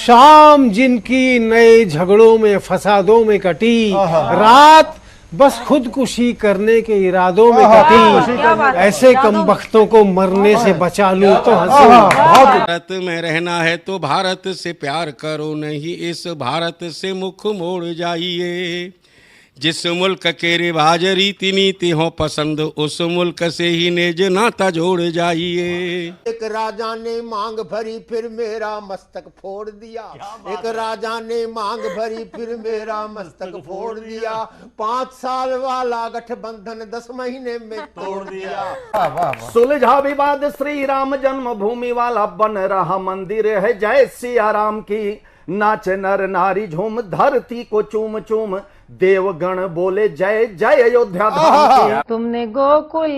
शाम जिनकी नए झगड़ों में फसादों में कटी, रात बस खुदकुशी करने के इरादों में कटी। ऐसे कमबख्तों को मरने से बचा लूं तो हंसूं। भारत में रहना है तो भारत से प्यार करो, नहीं इस भारत से मुख मोड़ जाइए। जिस मुल्क के रिवाज रीति नीति हो पसंद, उस मुल्क से ही नेज नाता जोड़ जाइए। एक राजा ने मांग भरी फिर मेरा मस्तक फोड़ दिया। एक राजा ने मांग भरी फिर मेरा मस्तक फोड़ दिया। 5 साल वाला गठबंधन 10 महीने में तोड़ दिया। सुलझा विवाद श्री राम जन्मभूमि वाला, बन रहा मंदिर है जय सिया राम की। नाच नर नारी झूम धरती को चूम चूम, देवगण बोले जय जय अयोध्या धाम की। तुमने गोकुल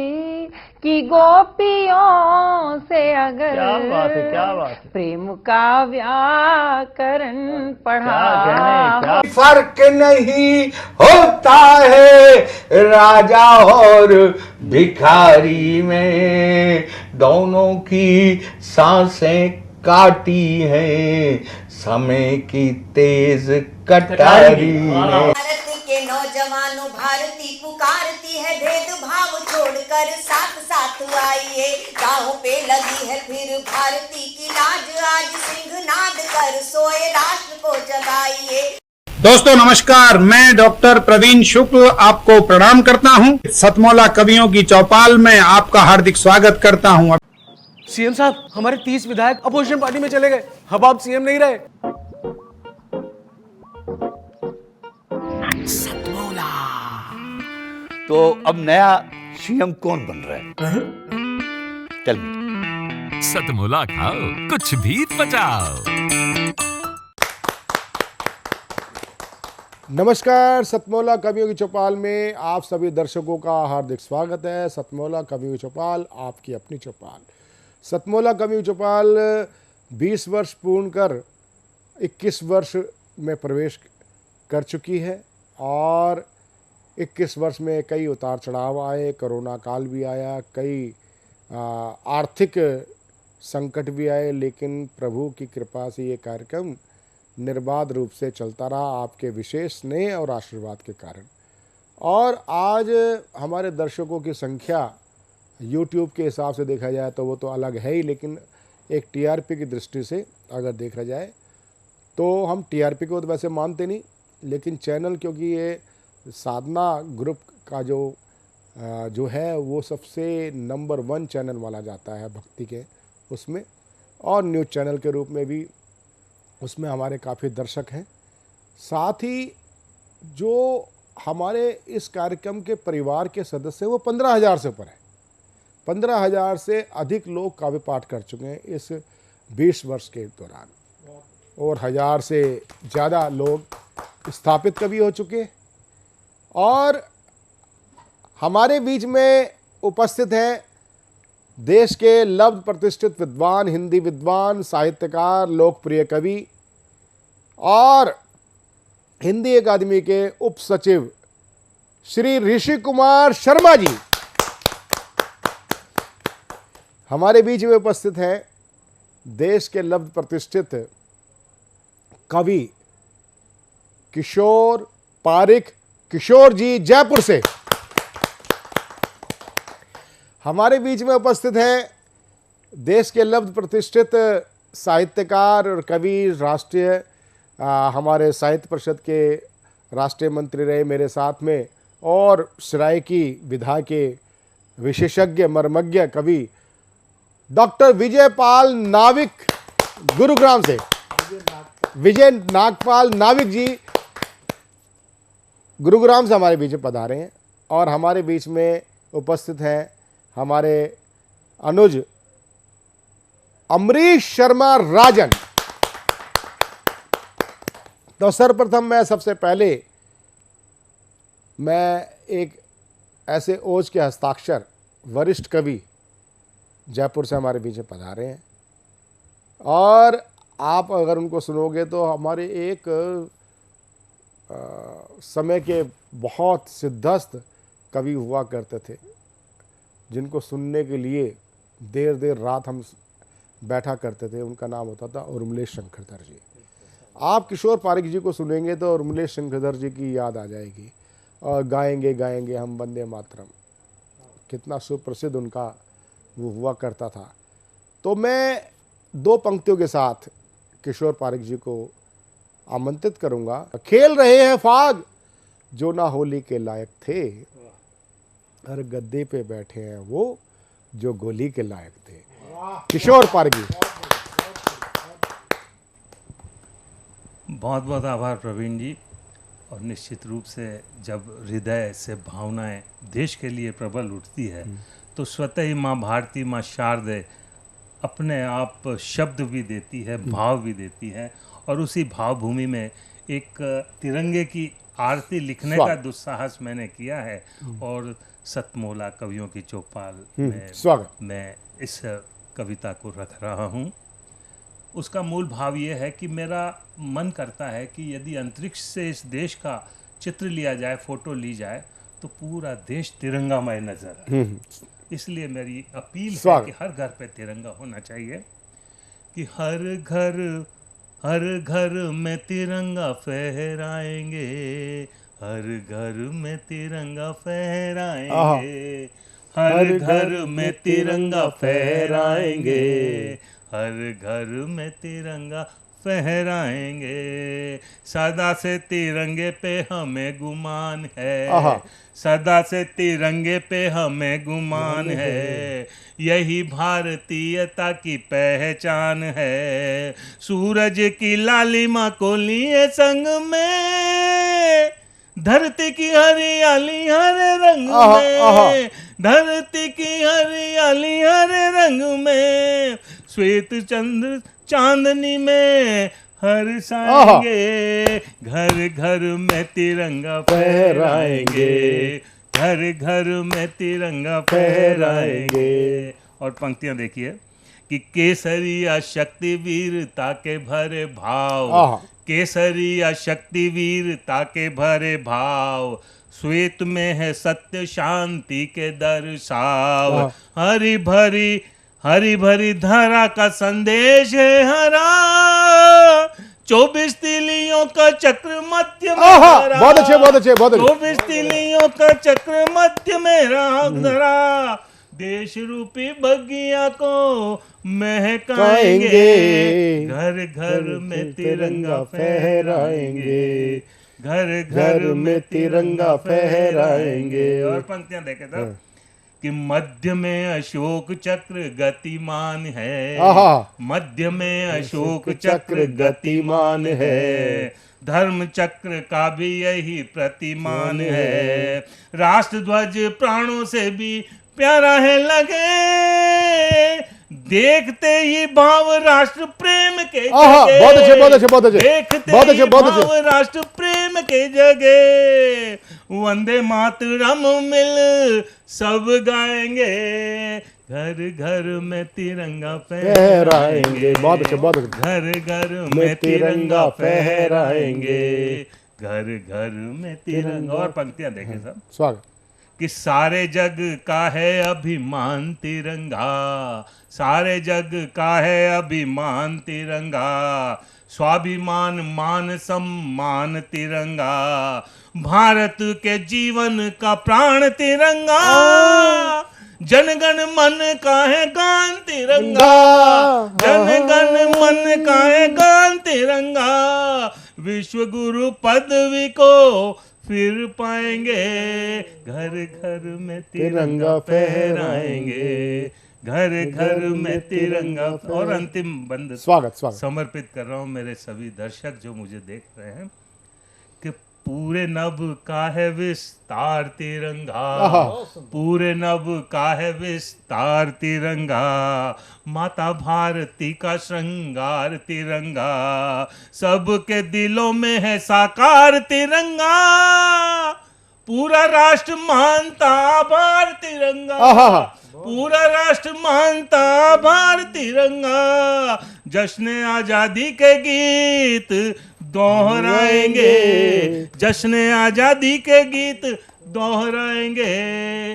की गोपियों से अगर क्या बात है। प्रेम का व्याकरण पढ़ा, फर्क नहीं होता है राजा और भिखारी में, दोनों की सांसें काटी हैं समय की तेज कटारी ने। भारत के नौजवानों भारती पुकारती है, भेदभाव छोड़कर साथ साथ आइए। गाँव पे लगी है फिर भारती की लाज, आज सिंहनाद कर सोए राष्ट्र को जगाइए। दोस्तों नमस्कार, मैं डॉक्टर प्रवीण शुक्ल आपको प्रणाम करता हूं। सतमौला कवियों की चौपाल में आपका हार्दिक स्वागत करता हूं। सीएम साहब, हमारे 30 विधायक अपोजिशन पार्टी में चले गए, अब आप सीएम नहीं रहे। तो अब नया सीएम कौन बन रहा है? चल सतमोला खाओ, कुछ भी बचाओ। नमस्कार, सतमौला कवियों की चौपाल में आप सभी दर्शकों का हार्दिक स्वागत है। सतमौला कवियों की चौपाल, आपकी अपनी चौपाल। सतमौला कवियों की चौपाल 20 वर्ष पूर्ण कर 21 वर्ष में प्रवेश कर चुकी है और 21 वर्ष में कई उतार चढ़ाव आए, कोरोना काल भी आया, कई आर्थिक संकट भी आए, लेकिन प्रभु की कृपा से ये कार्यक्रम निर्बाध रूप से चलता रहा आपके विशेष स्नेह और आशीर्वाद के कारण। और आज हमारे दर्शकों की संख्या YouTube के हिसाब से देखा जाए तो वो तो अलग है ही, लेकिन एक TRP की दृष्टि से अगर देखा जाए तो हम TRP को तो वैसे मानते नहीं, लेकिन चैनल, क्योंकि ये साधना ग्रुप का जो है वो सबसे नंबर 1 चैनल माना जाता है भक्ति के उसमें, और न्यूज़ चैनल के रूप में भी उसमें हमारे काफ़ी दर्शक हैं। साथ ही जो हमारे इस कार्यक्रम के परिवार के सदस्य वो 15,000 से ऊपर है। 15,000 से अधिक लोग काव्य पाठ कर चुके हैं इस 20 वर्ष के दौरान, और 1000 से ज़्यादा लोग स्थापित कवि हो चुके। और हमारे बीच में उपस्थित हैं देश के लब्ध प्रतिष्ठित विद्वान, हिंदी विद्वान, साहित्यकार, लोकप्रिय कवि और हिंदी अकादमी के उप सचिव श्री ऋषि कुमार शर्मा जी। हमारे बीच में उपस्थित हैं देश के लब्ध प्रतिष्ठित कवि किशोर पारिक, किशोर जी जयपुर से। हमारे बीच में उपस्थित हैं देश के लब्ध प्रतिष्ठित साहित्यकार और कवि, राष्ट्रीय हमारे साहित्य परिषद के राष्ट्रीय मंत्री रहे मेरे साथ में, और सरायकी विधा के विशेषज्ञ मर्मज्ञ कवि डॉक्टर विजय पाल नाविक, गुरुग्राम से। विजय नागपाल नाविक जी गुरुग्राम से हमारे बीच में पधारे हैं। और हमारे बीच में उपस्थित हैं हमारे अनुज अमरीश शर्मा राजन। तो सर्वप्रथम मैं सबसे पहले मैं एक ऐसे ओज के हस्ताक्षर वरिष्ठ कवि जयपुर से हमारे बीच में पधारे हैं, और आप अगर उनको सुनोगे तो हमारे एक समय के बहुत सिद्धस्थ कवि हुआ करते थे, जिनको सुनने के लिए देर देर रात हम बैठा करते थे। उनका नाम होता था उर्मिलेश शंकरधर जी। आप किशोर पारिक जी को सुनेंगे तो उर्मिलेश शंकरधर जी की याद आ जाएगी, और गाएंगे गाएंगे हम वंदे मातरम, कितना सुप्रसिद्ध उनका वो हुआ करता था। तो मैं 2 पंक्तियों के साथ किशोर पारिक जी को आमंत्रित करूंगा। खेल रहे हैं फाग जो ना होली के लायक थे, हर गद्दे पे बैठे हैं वो जो गोली के लायक थे। किशोर पारिक जी। बहुत बहुत आभार प्रवीण जी। और निश्चित रूप से जब हृदय से भावनाएं देश के लिए प्रबल उठती है तो स्वतः ही माँ भारती, माँ शारदे अपने आप शब्द भी देती है, भाव भी देती है। और उसी भावभूमि में एक तिरंगे की आरती लिखने का दुस्साहस मैंने किया है और सतमोला कवियों की चौपाल में मैं इस कविता को रख रहा हूँ। उसका मूल भाव ये है कि मेरा मन करता है कि यदि अंतरिक्ष से इस देश का चित्र लिया जाए, फोटो ली जाए, तो पूरा देश तिरंगामय नजर आए। इसलिए मेरी अपील है कि हर घर पे तिरंगा होना चाहिए, कि हर घर में तिरंगा फहराएंगे, हर घर में तिरंगा फहराएंगे, हर घर में तिरंगा फहराएंगे, हर घर में तिरंगा फहराएंगे। सदा से तिरंगे पे हमें गुमान है, सदा से तिरंगे पे हमें गुमान है, यही भारतीयता की पहचान है। सूरज की लालिमा को लिए संग में, धरती की हरियाली हरे रंग में, धरती की हरियाली हरे रंग में, श्वेत चंद्र चांदनी में हर्षाएंगे, घर घर में तिरंगा फहराएंगे, घर घर में तिरंगा फहराएंगे। और पंक्तियां देखिए कि केसरिया शक्ति वीरता के भरे भाव, केसरिया शक्ति वीरता के भरे भाव, श्वेत में है सत्य शांति के दर्शाव, हरी भरी धरा का संदेश है हरा, 24 तिलियों का चक्र मध्य में धरा, बहुत अच्छे 24 तिलियों का चक्र मध्य में धरा, देश रूपी बगिया को महकाएंगे, घर घर में तिरंगा फहराएंगे, घर घर में तिरंगा फहराएंगे। और पंक्तियां देखे तो कि मध्य में अशोक चक्र गतिमान है, मध्य में अशोक चक्र गतिमान है, धर्म चक्र का भी यही प्रतिमान है, राष्ट्र ध्वज प्राणों से भी प्यारा है लगे, देखते ही भाव राष्ट्र प्रेम के जगे, देखते ही भाव राष्ट्र प्रेम के जगे, वंदे मातरम मिल सब गाएंगे, घर घर में तिरंगा फहराएंगे, घर घर में तिरंगा फहराएंगे, घर घर में तिरंगा। और पंक्तियां देखें सब, स्वागत कि सारे जग का है अभिमान तिरंगा, सारे जग का है अभिमान तिरंगा, स्वाभिमान मान सम्मान तिरंगा, भारत के जीवन का प्राण तिरंगा, जनगण मन का है गान तिरंगा, जनगण मन का है गान तिरंगा, विश्व गुरु पदवी को फिर पाएंगे, घर घर में तिरंगा फहराएंगे, घर घर में तिरंगा। और अंतिम बंद स्वागत समर्पित कर रहा हूं मेरे सभी दर्शक जो मुझे देख रहे हैं, कि पूरे नभ का है विस्तार तिरंगा, पूरे नभ का है विस्तार तिरंगा, माता भारती का श्रृंगार तिरंगा, सबके दिलों में है साकार तिरंगा, पूरा राष्ट्र मानता आभार तिरंगा, पूरा राष्ट्र मानता आभार तिरंगा, जश्न आजादी के गीत दोहराएंगे, जश्न आजादी के गीत दोहराएंगे,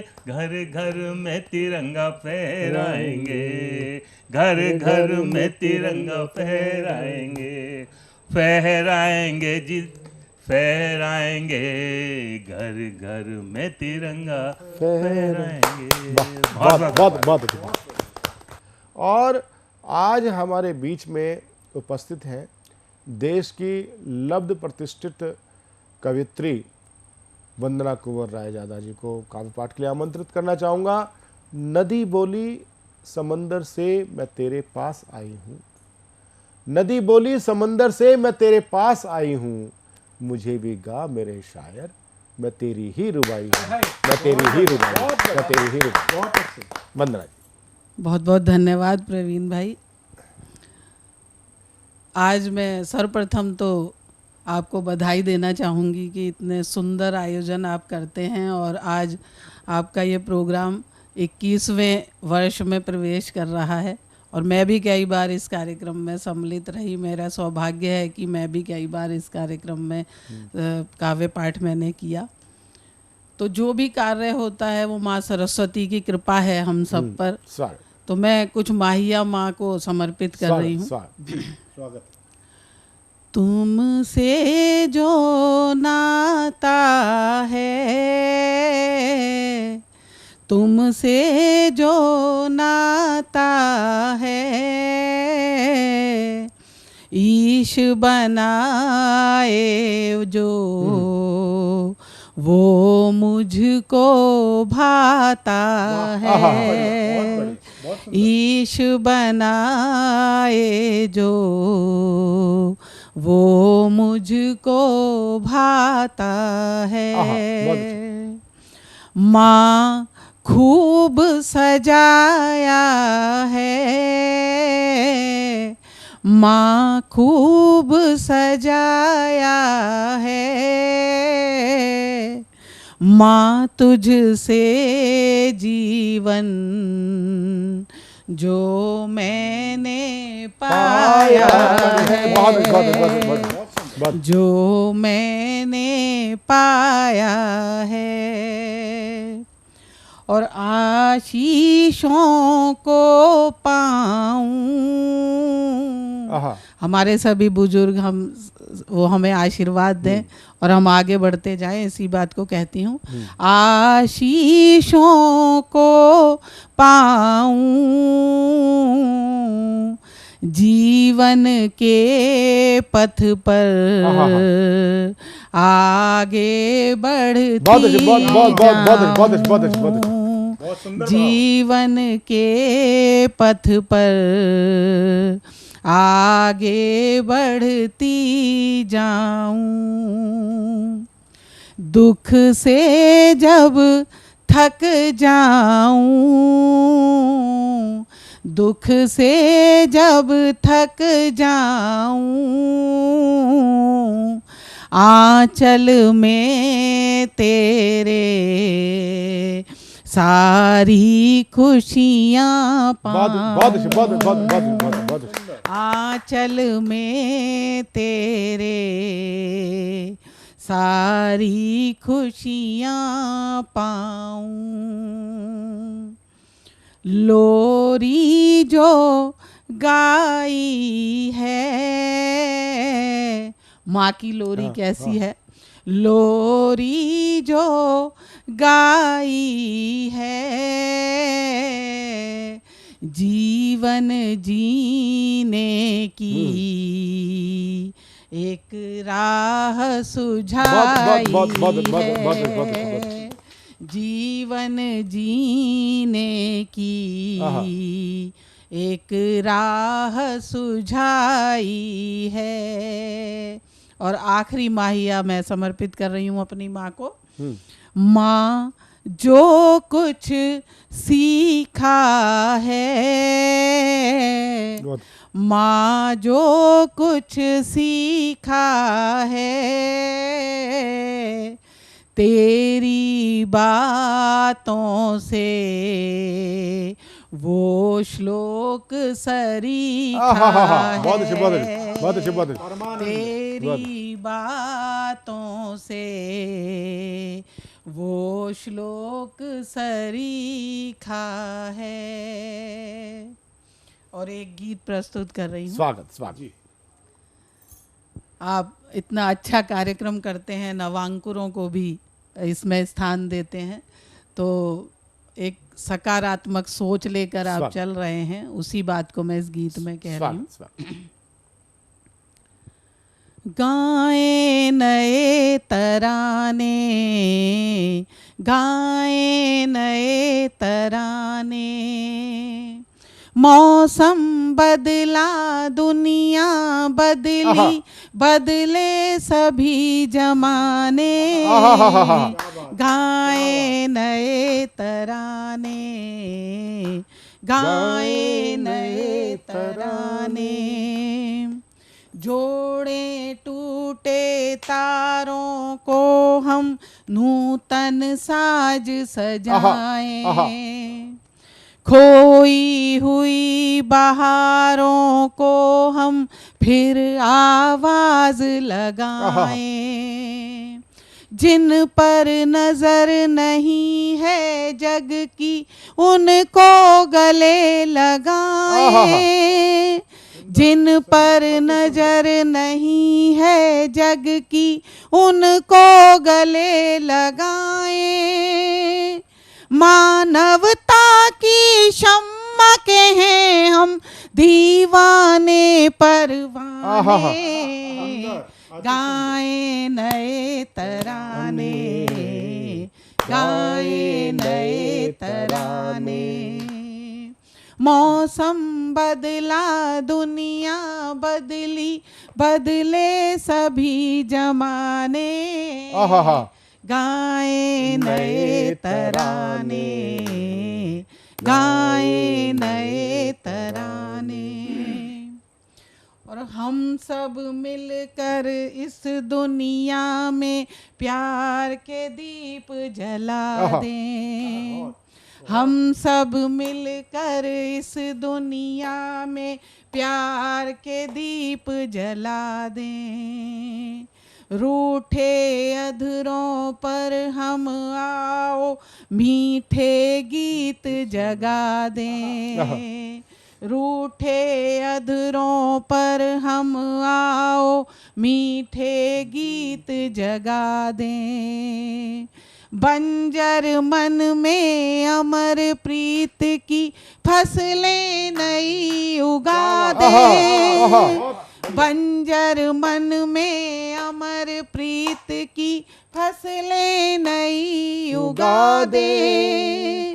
घर घर में तिरंगा फहराएंगे, घर घर में तिरंगा फहराएंगे। फहराएंगे जी, फहराएंगे घर घर में तिरंगा फहराएंगे। बहुत बहुत बहुत अच्छी बात। और आज हमारे बीच में उपस्थित हैं देश की लब्ध प्रतिष्ठित कवियत्री वंदना कुंवर रायजादा जी को काव्य पाठ के लिए आमंत्रित करना चाहूँगा। नदी बोली समंदर से मैं तेरे पास आई हूँ, नदी बोली समंदर से मैं तेरे पास आई हूँ, मुझे भी गा मेरे शायर मैं तेरी ही रुबाई हूँ, मैं तेरी ही रुबाई, मैं तेरी ही रुबाई। वंदना जी। बहुत बहुत धन्यवाद प्रवीण भाई। आज मैं सर्वप्रथम तो आपको बधाई देना चाहूँगी कि इतने सुंदर आयोजन आप करते हैं और आज आपका ये प्रोग्राम 21वें वर्ष में प्रवेश कर रहा है और मैं भी कई बार इस कार्यक्रम में सम्मिलित रही। मेरा सौभाग्य है कि मैं भी कई बार इस कार्यक्रम में काव्य पाठ मैंने किया। तो जो भी कार्य होता है वो माँ सरस्वती की कृपा है हम सब पर। तो मैं कुछ माहिया माँ को समर्पित कर रही हूँ। स्वागत। तुमसे जो नाता है, तुमसे जो नाता है, ईश बनाए जो वो मुझको भाता है, ईश बनाए जो वो मुझको भाता है। माँ खूब सजाया है, माँ खूब सजाया है, माँ तुझसे जीवन जो मैंने पाया है, जो मैंने पाया है, और आशीषों को पाऊं। हमारे सभी बुजुर्ग वो हमें आशीर्वाद दें और हम आगे बढ़ते जाएं, इसी बात को कहती हूँ। आशीषों को पाऊं, जीवन के पथ पर आगे बढ़ती जाऊं, जीवन के पथ पर आगे बढ़ती जाऊं, दुख से जब थक जाऊं, दुख से जब थक जाऊं, आंचल में तेरे सारी खुशियाँ पाऊं, आंचल में तेरे सारी खुशियाँ पाऊं। लोरी जो गाई है, माँ की लोरी कैसी है, लोरी जो गाई है, जीवन जीने की एक राह सुझाई है, जीवन जीने की एक राह सुझाई है। और आखिरी माहिया मैं समर्पित कर रही हूँ अपनी माँ को। माँ जो कुछ सीखा है, माँ जो कुछ सीखा है, तेरी बातों से वो श्लोक सरीखा है, तेरी बातों से वो श्लोक सरीखा है। और एक गीत प्रस्तुत कर रही हूँ। स्वागत स्वागत। आप इतना अच्छा कार्यक्रम करते हैं, नवांकुरों को भी इसमें स्थान देते हैं, तो एक सकारात्मक सोच लेकर आप चल रहे हैं, उसी बात को मैं इस गीत में कह रही हूँ। गाए नए तराने, गाए नए तराने, मौसम बदला दुनिया बदली, बदले सभी जमाने, गाए नए तराने, गाए नए तराने, जोड़े टूटे तारों को हम नूतन साज सजाएं, खोई हुई बहारों को हम फिर आवाज लगाएं, जिन पर नजर नहीं है जग की उनको गले लगाएं, जिन पर नजर नहीं है जग की उनको गले लगाएं, मानवता की शम्मा के हैं हम दीवाने परवाने, गाए नए तराने, गाए नए तराने, मौसम बदला दुनिया बदली, बदले सभी जमाने, गाए नए तराने, गाए नए तराने, और हम सब मिलकर इस दुनिया में प्यार के दीप जला दें, हम सब मिलकर इस दुनिया में प्यार के दीप जला दें, रूठे अधरों पर हम आओ मीठे गीत जगा दें, रूठे अधरों पर हम आओ मीठे गीत जगा दें, बंजर मन में अमर प्रीत की फसलें नई उगा दें, बंजर मन में अमर प्रीत की फसलें नई उगा दे,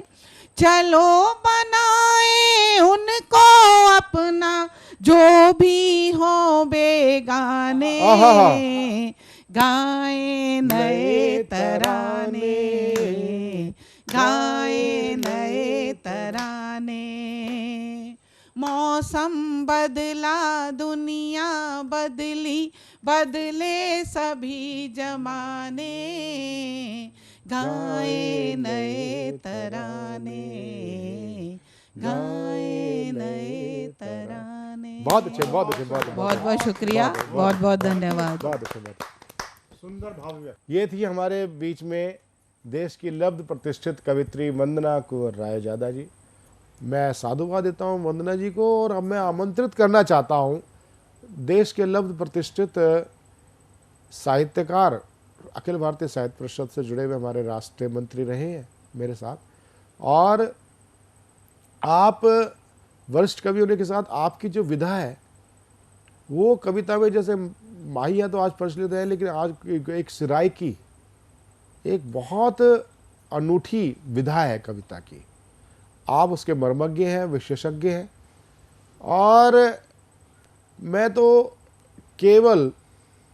चलो बनाए उनको अपना जो भी हो बेगाने, गाए नए तराने, गाए नए तराने, मौसम बदला दुनिया बदली, बदले सभी जमाने, गाए नए तराने, गाए नए तराने। बहुत अच्छे, बहुत अच्छे, बहुत बहुत शुक्रिया, बहुत बहुत धन्यवाद। बहुत अच्छे, बहुत सुंदर भाव। ये थी हमारे बीच में देश की लब्ध प्रतिष्ठित कवित्री वंदना कुंवर रायजादा जी। मैं साधुवाद देता हूँ वंदना जी को, और अब मैं आमंत्रित करना चाहता हूँ देश के लब्ध प्रतिष्ठित साहित्यकार, अखिल भारतीय साहित्य परिषद से जुड़े हुए हमारे राष्ट्रीय मंत्री रहे हैं मेरे साथ, और आप वरिष्ठ कवि होने के साथ आपकी जो विधा है वो कविता में, जैसे माहिया तो आज प्रचलित है, लेकिन आज एक सिराई की एक बहुत अनूठी विधा है कविता की। आप उसके मर्मज्ञ हैं, विशेषज्ञ हैं, और मैं तो केवल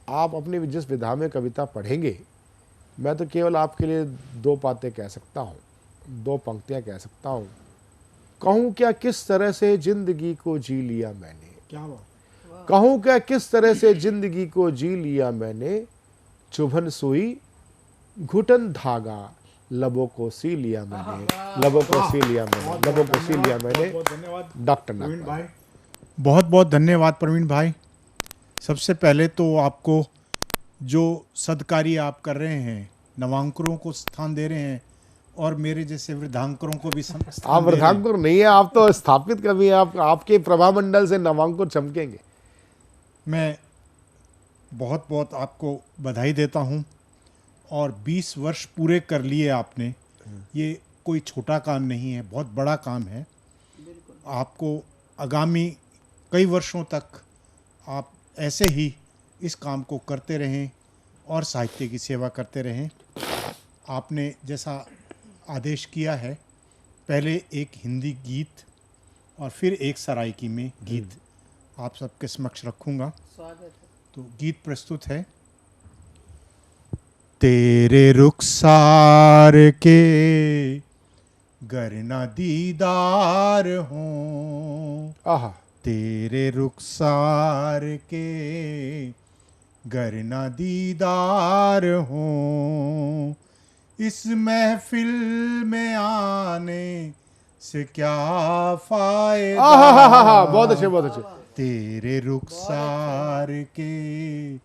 आप अपनी जिस विधा में कविता पढ़ेंगे, मैं तो केवल आपके लिए दो बातें कह सकता हूँ, दो पंक्तियाँ कह सकता हूँ। कहूँ क्या किस तरह से जिंदगी को जी लिया मैंने, क्या बात, कहूँ क्या किस तरह से जिंदगी को जी लिया मैंने, चुभन सुई घुटन धागा लबों को सी लिया मैंने, लबों को सी लिया मैंने, लबों को सी लिया मैंने। धन्यवाद डॉक्टर प्रवीण भाई, बहुत बहुत धन्यवाद प्रवीण भाई। सबसे पहले तो आपको जो सदकार्य आप कर रहे हैं, नवांकुरों को स्थान दे रहे हैं, और मेरे जैसे वृद्धांकुरों को भी आप वृद्धांकुर नहीं है, आप तो स्थापित कवि हैं। आप आपके प्रभामंडल से नवांकुर चमकेंगे। मैं बहुत बहुत आपको बधाई देता हूँ। और 20 वर्ष पूरे कर लिए आपने, ये कोई छोटा काम नहीं है, बहुत बड़ा काम है। आपको आगामी कई वर्षों तक आप ऐसे ही इस काम को करते रहें और साहित्य की सेवा करते रहें। आपने जैसा आदेश किया है, पहले एक हिंदी गीत और फिर एक सराइकी में गीत आप सबके समक्ष रखूँगा। तो गीत प्रस्तुत है। तेरे रुखसार के गर न दीदार हों, आहा, तेरे रुखसार के गर न दीदार हों, इस महफिल में आने से क्या फायदा। आहा, बहुत अच्छे, बहुत अच्छे। तेरे रुखसार के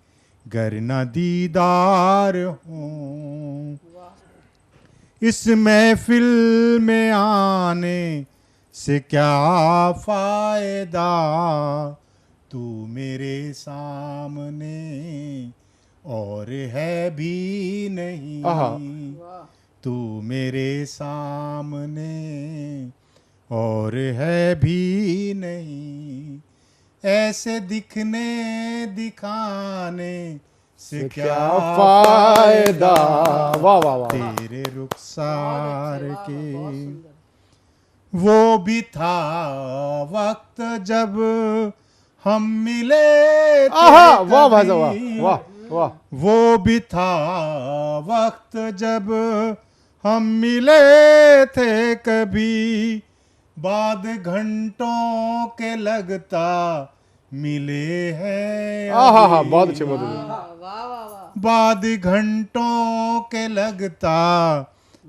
गर न दीदार हों, इस महफिल में आने से क्या फायदा। तू मेरे सामने और है भी नहीं, तू मेरे सामने और है भी नहीं, ऐसे दिखने दिखाने से क्या फायदा। वाह वाह वाह। तेरे रुखसार के। वो भी था वक्त जब हम मिले थे, वाह भाई साहब, वाह वाह। वो भी था वक्त जब हम मिले थे कभी, बाद घंटों के लगता मिले हैं। बहुत अच्छे, बहुत अच्छे। बाद घंटों के लगता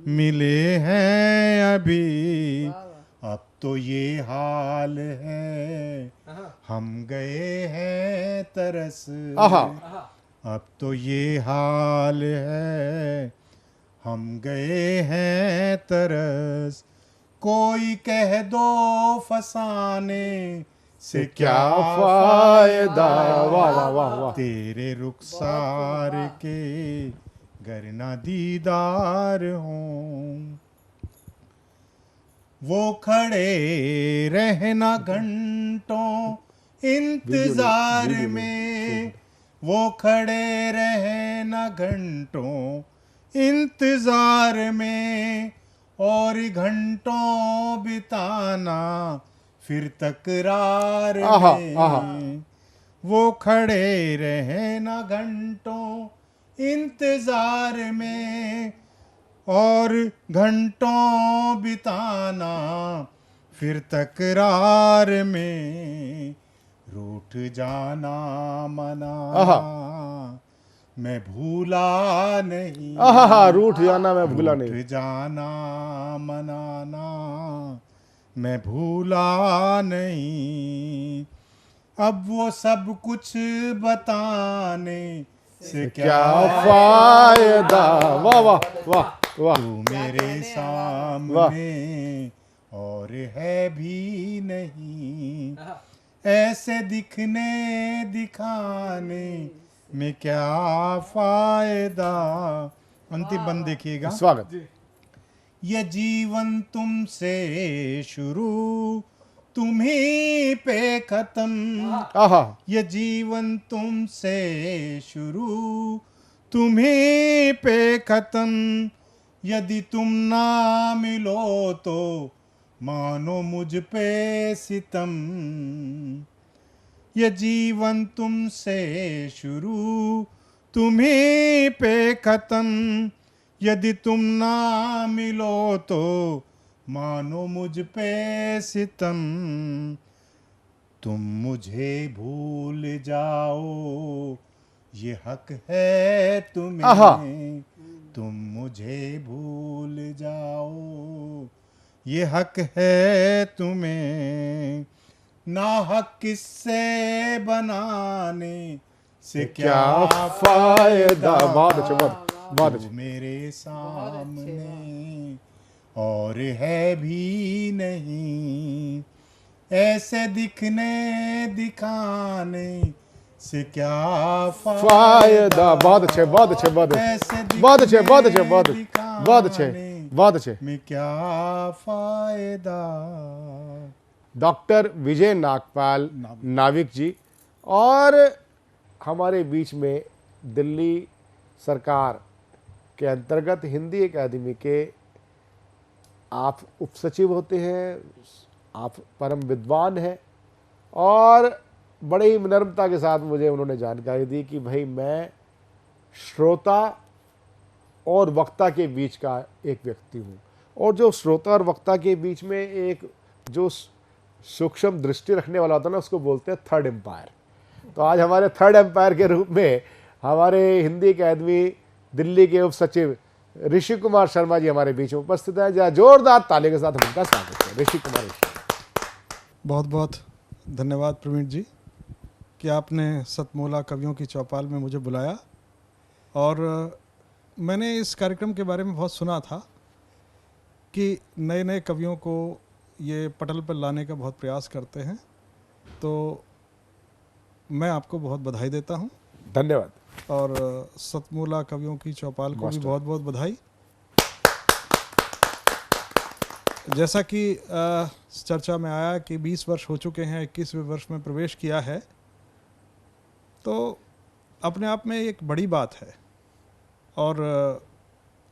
मिले हैं अभी। अब तो ये हाल है, हम गए हैं तरस। अब तो ये हाल है, हम गए हैं तरस। कोई कह दो फसाने से क्या फायदा। वाह वाह वाह वाह। तेरे रुखसार के गर न दीदार हों, वो खड़े रहना घंटों इंतजार में, वो खड़े रहना घंटों इंतजार में, और घंटों बिताना फिर तकरार में। वो खड़े रहना घंटों इंतजार में, और घंटों बिताना फिर तकरार में। रूठ जाना मना मैं भूला नहीं। रूठ जाना मैं भूला नहीं। रूठ जाना मनाना मैं भूला नहीं। अब वो सब कुछ बताने से क्या फायदा। वाह वाह वाह वाह। तू मेरे सामने और है भी नहीं, ऐसे दिखने दिखाने में क्या फायदा। अंतिम बंद देखिएगा। स्वागत। ये जीवन तुमसे शुरू तुम्ही पे खत्म। ये जीवन तुमसे शुरू तुम्ही पे खत्म। यदि तुम ना मिलो तो मानो मुझ पे सितम। ये जीवन तुमसे शुरू तुम्ही पे खत्म। यदि तुम ना मिलो तो मानो मुझ पे सितम। तुम मुझे भूल जाओ ये हक है तुम्हें। तुम मुझे भूल जाओ ये हक है तुम्हें। ना हक किससे बनाने से क्या फायदा। बहुत अच्छा, बहुत अच्छा। मेरे सामने और है भी नहीं, ऐसे दिखने दिखाने से क्या फायदा। बहुत अच्छे, बहुत अच्छे, बहुत अच्छे, बहुत अच्छे, बहुत अच्छे, बहुत अच्छे, बहुत अच्छे, बहुत अच्छे। में क्या फायदा। डॉक्टर विजय नागपाल नाविक जी, और हमारे बीच में दिल्ली सरकार के अंतर्गत हिंदी अकादमी के आप उपसचिव होते हैं, आप परम विद्वान हैं, और बड़े ही विनम्रता के साथ मुझे उन्होंने जानकारी दी कि भाई मैं श्रोता और वक्ता के बीच का एक व्यक्ति हूँ, और जो श्रोता और वक्ता के बीच में एक जो सूक्ष्म दृष्टि रखने वाला होता है ना, उसको बोलते हैं थर्ड एम्पायर। तो आज हमारे थर्ड एम्पायर के रूप में हमारे हिंदी अकादमी दिल्ली के उप सचिव ऋषि कुमार शर्मा जी हमारे बीच में उपस्थित है। जरा जोरदार ताली के साथ हम उनका स्वागत करें। ऋषि कुमार, बहुत बहुत धन्यवाद प्रवीण जी कि आपने सतमोला कवियों की चौपाल में मुझे बुलाया। और मैंने इस कार्यक्रम के बारे में बहुत सुना था कि नए नए कवियों को ये पटल पर लाने का बहुत प्रयास करते हैं, तो मैं आपको बहुत बधाई देता हूँ। धन्यवाद। और सतमोला कवियों की चौपाल को भी बहुत बहुत बधाई। जैसा कि चर्चा में आया कि 20 वर्ष हो चुके हैं, 21वें वर्ष में प्रवेश किया है, तो अपने आप में एक बड़ी बात है। और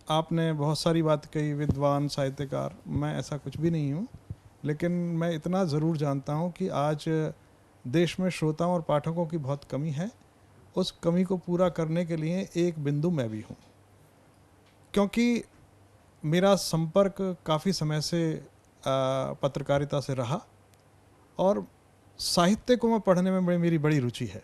आपने बहुत सारी बात कही, विद्वान, साहित्यकार, मैं ऐसा कुछ भी नहीं हूँ, लेकिन मैं इतना ज़रूर जानता हूँ कि आज देश में श्रोताओं और पाठकों की बहुत कमी है। उस कमी को पूरा करने के लिए एक बिंदु मैं भी हूँ, क्योंकि मेरा संपर्क काफ़ी समय से पत्रकारिता से रहा, और साहित्य को मैं पढ़ने में मेरी बड़ी रुचि है।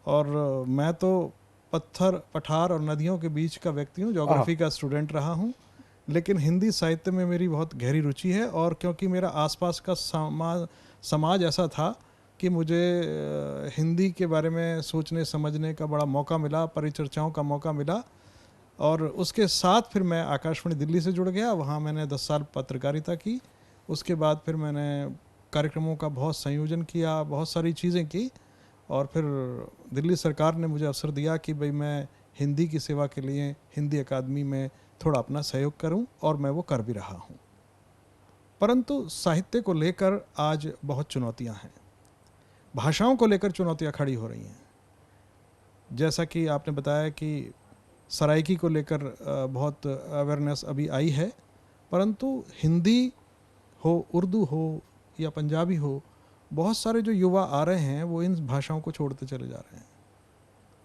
और मैं तो पत्थर, पठार और नदियों के बीच का व्यक्ति हूँ, ज्योग्राफी का स्टूडेंट रहा हूँ, लेकिन हिंदी साहित्य में मेरी बहुत गहरी रुचि है। और क्योंकि मेरा आसपास का समाज ऐसा था कि मुझे हिंदी के बारे में सोचने समझने का बड़ा मौका मिला, परिचर्चाओं का मौका मिला, और उसके साथ फिर मैं आकाशवाणी दिल्ली से जुड़ गया। वहाँ मैंने 10 साल पत्रकारिता की। उसके बाद फिर मैंने कार्यक्रमों का बहुत संयोजन किया, बहुत सारी चीज़ें की, और फिर दिल्ली सरकार ने मुझे अवसर दिया कि भाई मैं हिंदी की सेवा के लिए हिंदी अकादमी में थोड़ा अपना सहयोग करूं, और मैं वो कर भी रहा हूं। परंतु साहित्य को लेकर आज बहुत चुनौतियां हैं, भाषाओं को लेकर चुनौतियां खड़ी हो रही हैं। जैसा कि आपने बताया कि सराइकी को लेकर बहुत अवेयरनेस अभी आई है, परंतु हिंदी हो, उर्दू हो या पंजाबी हो, बहुत सारे जो युवा आ रहे हैं वो इन भाषाओं को छोड़ते चले जा रहे हैं,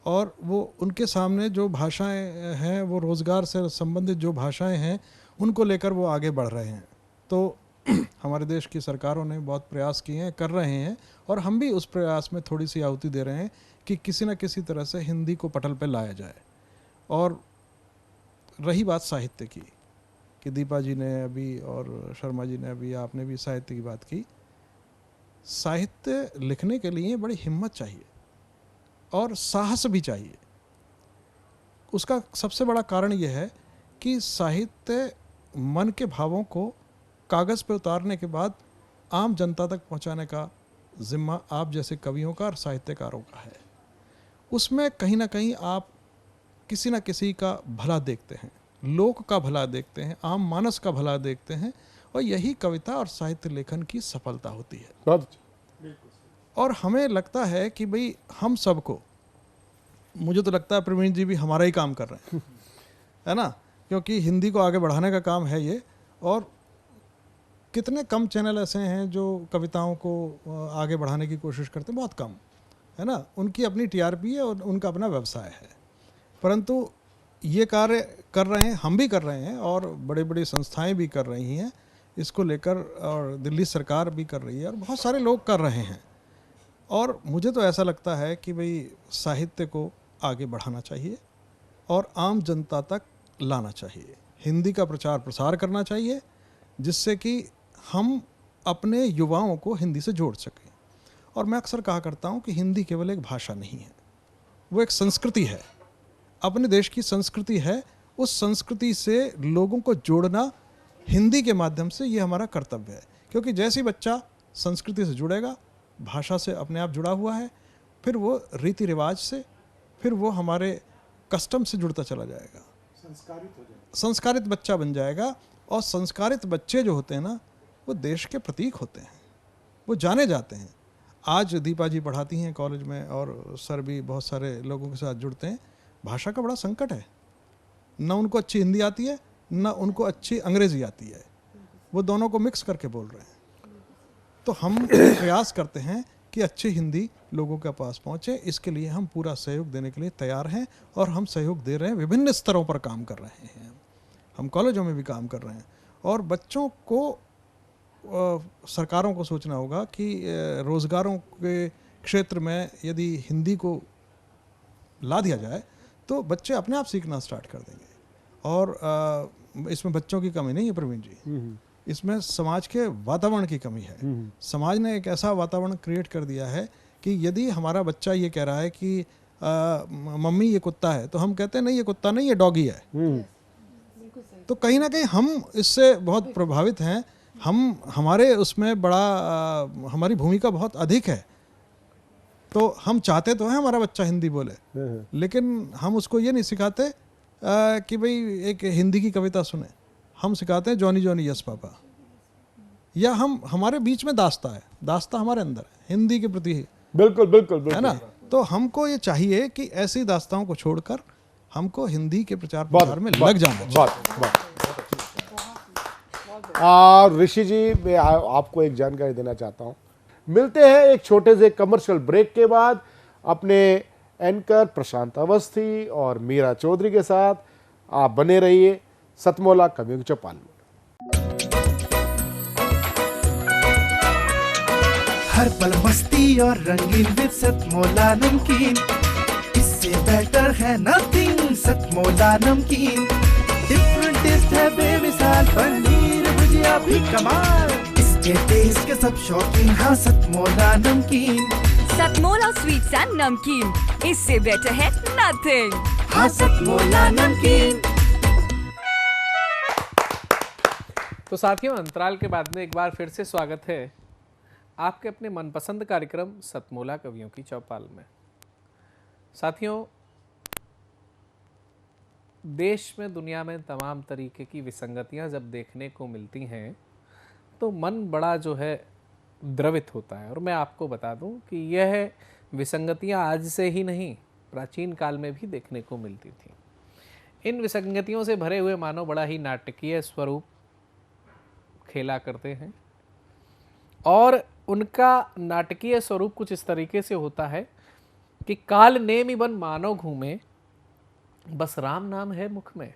और वो उनके सामने जो भाषाएं हैं, वो रोज़गार से संबंधित जो भाषाएं हैं, उनको लेकर वो आगे बढ़ रहे हैं। तो हमारे देश की सरकारों ने बहुत प्रयास किए हैं, कर रहे हैं, और हम भी उस प्रयास में थोड़ी सी आहुति दे रहे हैं कि किसी न किसी तरह से हिंदी को पटल पर लाया जाए। और रही बात साहित्य की, कि दीपा जी ने अभी और शर्मा जी ने अभी, आपने भी साहित्य की बात की। साहित्य लिखने के लिए बड़ी हिम्मत चाहिए और साहस भी चाहिए। उसका सबसे बड़ा कारण यह है कि साहित्य मन के भावों को कागज़ पर उतारने के बाद आम जनता तक पहुंचाने का जिम्मा आप जैसे कवियों का और साहित्यकारों का है। उसमें कहीं ना कहीं आप किसी न किसी का भला देखते हैं, लोक का भला देखते हैं, आम मानस का भला देखते हैं, और यही कविता और साहित्य लेखन की सफलता होती है। और हमें लगता है कि भाई हम सबको, मुझे तो लगता है प्रवीण जी भी हमारा ही काम कर रहे हैं, है ना, क्योंकि हिंदी को आगे बढ़ाने का काम है ये। और कितने कम चैनल ऐसे हैं जो कविताओं को आगे बढ़ाने की कोशिश करते हैं, बहुत कम, है ना। उनकी अपनी टीआरपी है और उनका अपना व्यवसाय है, परंतु ये कार्य कर रहे हैं, हम भी कर रहे हैं, और बड़ी बड़ी संस्थाएं भी कर रही हैं इसको लेकर, और दिल्ली सरकार भी कर रही है, और बहुत सारे लोग कर रहे हैं। और मुझे तो ऐसा लगता है कि भाई साहित्य को आगे बढ़ाना चाहिए और आम जनता तक लाना चाहिए, हिंदी का प्रचार प्रसार करना चाहिए, जिससे कि हम अपने युवाओं को हिंदी से जोड़ सकें। और मैं अक्सर कहा करता हूँ कि हिंदी केवल एक भाषा नहीं है, वो एक संस्कृति है, अपने देश की संस्कृति है। उस संस्कृति से लोगों को जोड़ना हिंदी के माध्यम से ये हमारा कर्तव्य है, क्योंकि जैसे ही बच्चा संस्कृति से जुड़ेगा, भाषा से अपने आप जुड़ा हुआ है, फिर वो रीति रिवाज से, फिर वो हमारे कस्टम से जुड़ता चला जाएगा, संस्कारित बच्चा बन जाएगा। और संस्कारित बच्चे जो होते हैं ना, वो देश के प्रतीक होते हैं, वो जाने जाते हैं। आज दीपा जी पढ़ाती हैं कॉलेज में और सर भी बहुत सारे लोगों के साथ जुड़ते हैं। भाषा का बड़ा संकट है, ना उनको अच्छी हिंदी आती है, ना उनको अच्छी अंग्रेज़ी आती है, वो दोनों को मिक्स करके बोल रहे हैं। तो हम प्रयास करते हैं कि अच्छी हिंदी लोगों के पास पहुँचे, इसके लिए हम पूरा सहयोग देने के लिए तैयार हैं और हम सहयोग दे रहे हैं। विभिन्न स्तरों पर काम कर रहे हैं, हम कॉलेजों में भी काम कर रहे हैं। और बच्चों को सरकारों को सोचना होगा कि रोज़गारों के क्षेत्र में यदि हिंदी को ला दिया जाए तो बच्चे अपने आप सीखना स्टार्ट कर देंगे। और इसमें बच्चों की कमी नहीं है प्रवीण जी, इसमें समाज के वातावरण की कमी है। समाज ने एक ऐसा वातावरण क्रिएट कर दिया है कि यदि हमारा बच्चा ये कह रहा है कि मम्मी ये कुत्ता है, तो हम कहते हैं नहीं ये कुत्ता नहीं, ये डॉगी है। तो कहीं ना कहीं हम इससे बहुत प्रभावित हैं। हमारे उसमें बड़ा हमारी भूमिका बहुत अधिक है। तो हम चाहते तो हैं हमारा बच्चा हिंदी बोले, लेकिन हम उसको ये नहीं सिखाते कि भाई एक हिंदी की कविता सुने। हम सिखाते हैं जॉनी जॉनी यस पापा, या हमारे बीच में दास्ता है, दास्ता हमारे अंदर है हिंदी के प्रति। बिल्कुल बिल्कुल बिल्कुल, है ना। तो हमको ये चाहिए कि ऐसी दास्ताओं को छोड़कर हमको हिंदी के प्रचार प्रसार में लग जाना चाहिए। ऋषि जी, मैं आपको एक जानकारी देना चाहता हूँ। मिलते हैं एक छोटे से कमर्शियल ब्रेक के बाद अपने एंकर प्रशांत अवस्थी और मीरा चौधरी के साथ। आप बने रहिए सतमोला कवियों की चौपाल में। हर पल मस्ती और रंगीन विद सतमोला नमकीन, इससे बेटर है नथिंग। सतमोला नमकीन डिफरेंट टेस्ट है बेमिसाल, पनीर भुजिया भी कमाल, इसके टेस्ट के सब शौकीन। हाँ सतमोला नमकीन, सतमोला स्वीट्स एंड नमकीन, इससे बेटर है नथिंग। हाँ सतमोला नमकीन। तो साथियों, अंतराल के बाद में एक बार फिर से स्वागत है आपके अपने मनपसंद कार्यक्रम सतमोला कवियों की चौपाल में। साथियों, देश में दुनिया में तमाम तरीके की विसंगतियां जब देखने को मिलती हैं तो मन बड़ा जो है द्रवित होता है। और मैं आपको बता दूं कि यह विसंगतियां आज से ही नहीं, प्राचीन काल में भी देखने को मिलती थी। इन विसंगतियों से भरे हुए मानव बड़ा ही नाटकीय स्वरूप खेला करते हैं और उनका नाटकीय स्वरूप कुछ इस तरीके से होता है कि काल नेमि बन मानव घूमे, बस राम नाम है मुख में।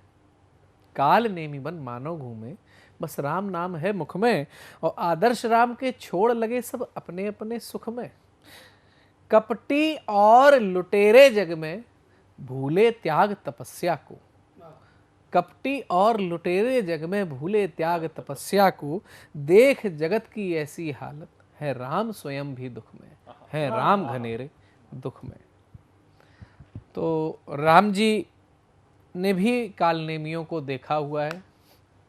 काल नेमि बन मानव घूमे, बस राम नाम है मुख में, और आदर्श राम के छोड़ लगे सब अपने अपने सुख में। कपटी और लुटेरे जग में भूले त्याग तपस्या को, कपटी और लुटेरे जग में भूले त्याग तपस्या को। देख जगत की ऐसी हालत, है राम स्वयं भी दुख में, है राम घनेरे दुख में। तो राम जी ने भी कालनेमियों को देखा हुआ है,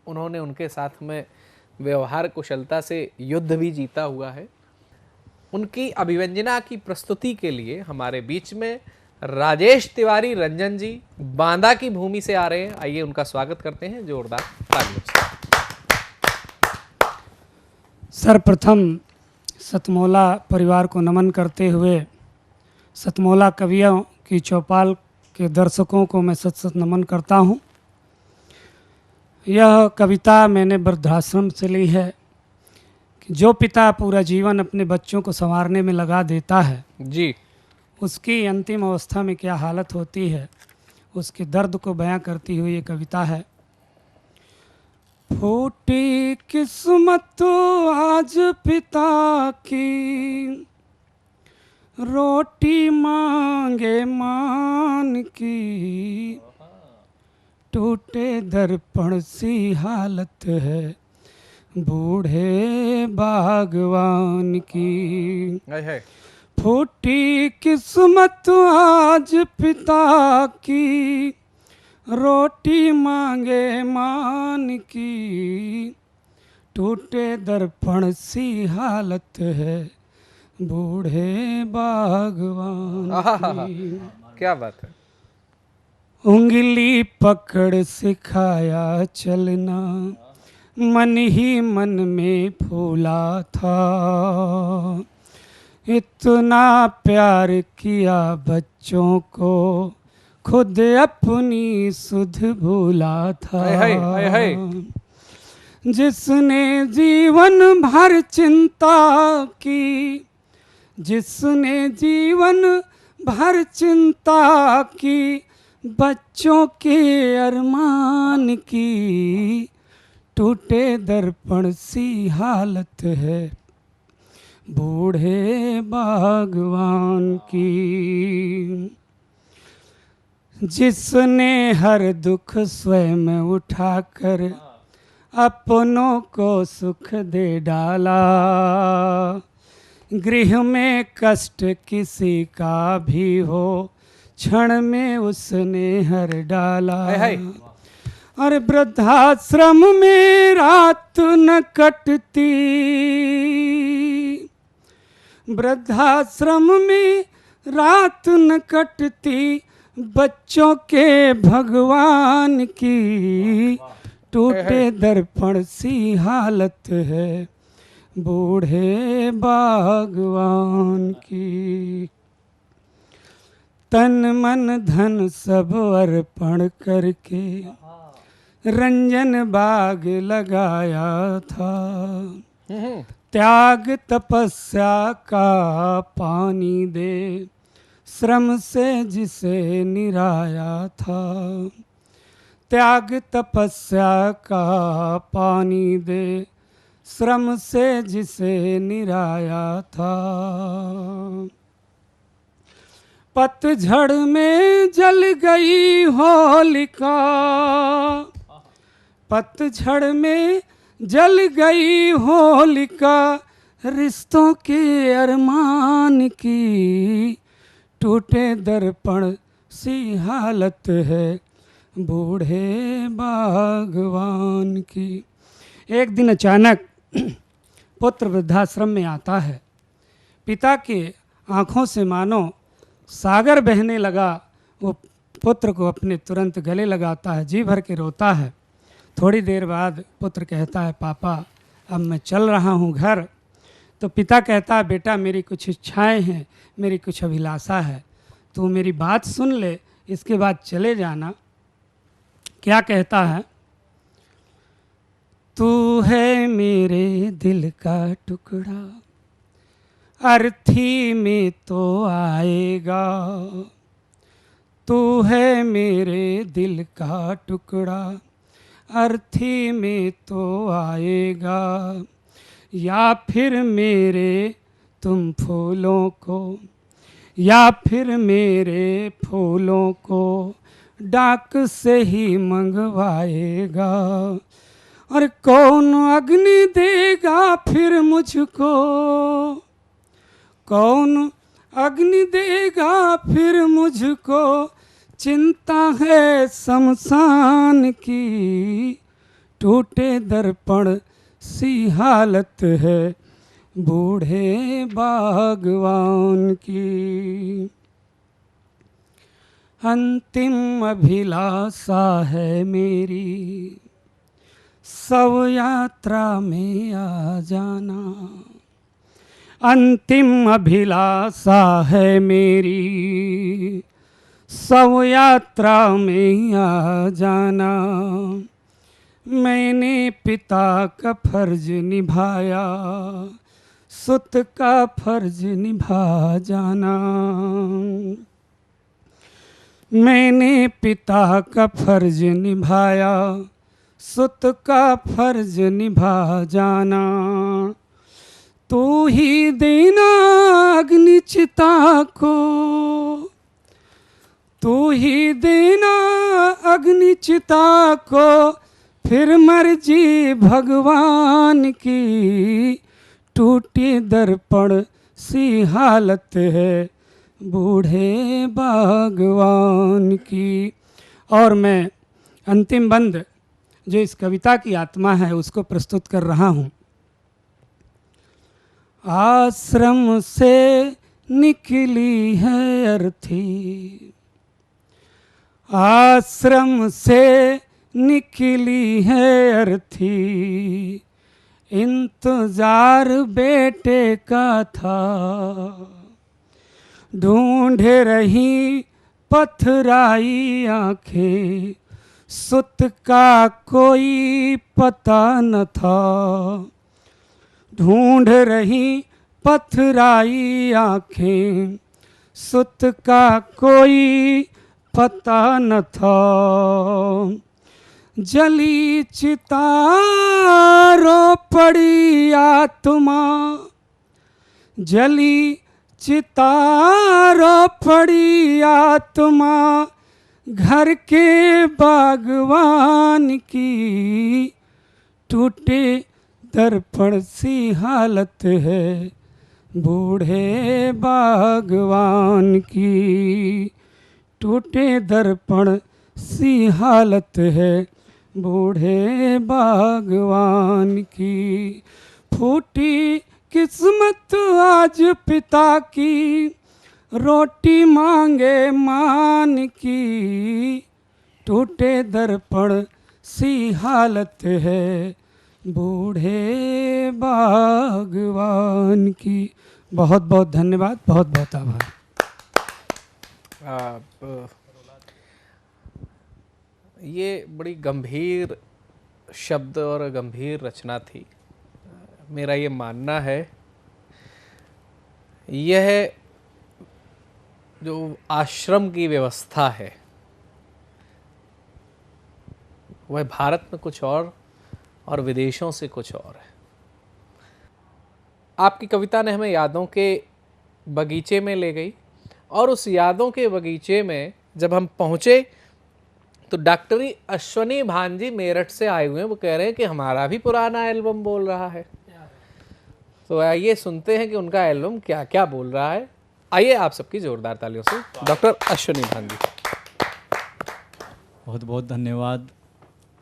उन्होंने उनके साथ में व्यवहार कुशलता से युद्ध भी जीता हुआ है। उनकी अभिव्यंजना की प्रस्तुति के लिए हमारे बीच में राजेश तिवारी रंजन जी बांदा की भूमि से आ रहे हैं। आइए उनका स्वागत करते हैं जोरदार तालियों से। सर्वप्रथम सतमोला परिवार को नमन करते हुए सतमोला कवियों की चौपाल के दर्शकों को मैं सत सत नमन करता हूँ। यह कविता मैंने वृद्धाश्रम से ली है कि जो पिता पूरा जीवन अपने बच्चों को संवारने में लगा देता है जी, उसकी अंतिम अवस्था में क्या हालत होती है, उसके दर्द को बयां करती हुई ये कविता है। फूटी किस्मत आज पिता की, रोटी मांगे मान की, टूटे दर्पण सी हालत है बूढ़े बागवान की। फूटी किस्मत आज पिता की, रोटी मांगे मान की, टूटे दर्पण सी हालत है बूढ़े बागवान की। क्या बात है। उंगली पकड़ सिखाया चलना, मन ही मन में फूला था। इतना प्यार किया बच्चों को, खुद अपनी सुध भूला था। हाय हाय। जिसने जीवन भर चिंता की, जिसने जीवन भर चिंता की, बच्चों के अरमान की, टूटे दर्पण सी हालत है बूढ़े बागवान की। जिसने हर दुख स्वयं उठाकर अपनों को सुख दे डाला, गृह में कष्ट किसी का भी हो, क्षण में उसने हर डाला। और वृद्धाश्रम में रात न कटती, वृद्धाश्रम में रात न कटती, बच्चों के भगवान की, टूटे दर्पण सी हालत है बूढ़े बागवान की। तन मन धन सब अर्पण करके रंजन बाग लगाया था। त्याग तपस्या का पानी दे, श्रम से जिसे निराया था। त्याग तपस्या का पानी दे, श्रम से जिसे निराया था। पतझड़ में जल गई होलिका, पतझड़ में जल गई होलिका, रिश्तों के अरमान की, टूटे दर्पण सी हालत है बूढ़े बागवान की। एक दिन अचानक पुत्र वृद्धाश्रम में आता है। पिता के आँखों से मानो सागर बहने लगा। वो पुत्र को अपने तुरंत गले लगाता है, जी भर के रोता है। थोड़ी देर बाद पुत्र कहता है, पापा अब मैं चल रहा हूँ घर। तो पिता कहता है, बेटा मेरी कुछ इच्छाएं हैं, मेरी कुछ अभिलाषा है, तू मेरी बात सुन ले, इसके बाद चले जाना। क्या कहता है? तू है मेरे दिल का टुकड़ा, अर्थी में तो आएगा। तू है मेरे दिल का टुकड़ा, अर्थी में तो आएगा। या फिर मेरे तुम फूलों को, या फिर मेरे फूलों को डाक से ही मंगवाएगा। और कौन अग्नि देगा फिर मुझको, कौन अग्नि देगा फिर मुझको, चिंता है शमशान की, टूटे दर्पण सी हालत है बूढ़े बागवान की। अंतिम अभिलाषा है मेरी, शव यात्रा में आ जाना। अंतिम अभिलाषा है मेरी, शव यात्रा में आ जाना। मैंने पिता का फर्ज निभाया, सुत का फर्ज निभा जाना। मैंने पिता का फर्ज निभाया, सुत का फर्ज निभा जाना। तू ही देना अग्नि चिता को, तू ही देना अग्नि चिता को, फिर मर्जी भगवान की, टूटी दर्पण सी हालत है बूढ़े बागवान की। और मैं अंतिम बंद जो इस कविता की आत्मा है उसको प्रस्तुत कर रहा हूँ। आश्रम से निकली है अर्थी, आश्रम से निकली है अर्थी, इंतजार बेटे का था, ढूंढ रही पथराई आंखें, सुत का कोई पता न था, ढूंढ रही पथराई आंखें, सुत का कोई पता न था, जली चितारो पड़ी आत्मा, जली चितारो पड़ी आत्मा, घर के बागवान की, टूटे दर्पण सी हालत है बूढ़े बागवान की, टूटे दर्पण सी हालत है बूढ़े बागवान की, फूटी किस्मत आज पिता की, रोटी मांगे मान की, टूटे दर्पण सी हालत है बूढ़े बागवान की। बहुत बहुत धन्यवाद, बहुत बहुत आभार। ये बड़ी गंभीर शब्द और गंभीर रचना थी। मेरा ये मानना है यह जो आश्रम की व्यवस्था है वह भारत में कुछ और विदेशों से कुछ और है। आपकी कविता ने हमें यादों के बगीचे में ले गई और उस यादों के बगीचे में जब हम पहुँचे तो डॉक्टरी अश्वनी भांजी मेरठ से आए हुए हैं। वो कह रहे हैं कि हमारा भी पुराना एल्बम बोल रहा है। तो आइए सुनते हैं कि उनका एल्बम क्या क्या बोल रहा है। आइए आप सबकी जोरदार तालियों से डॉक्टर अश्वनी भांजी। बहुत बहुत धन्यवाद।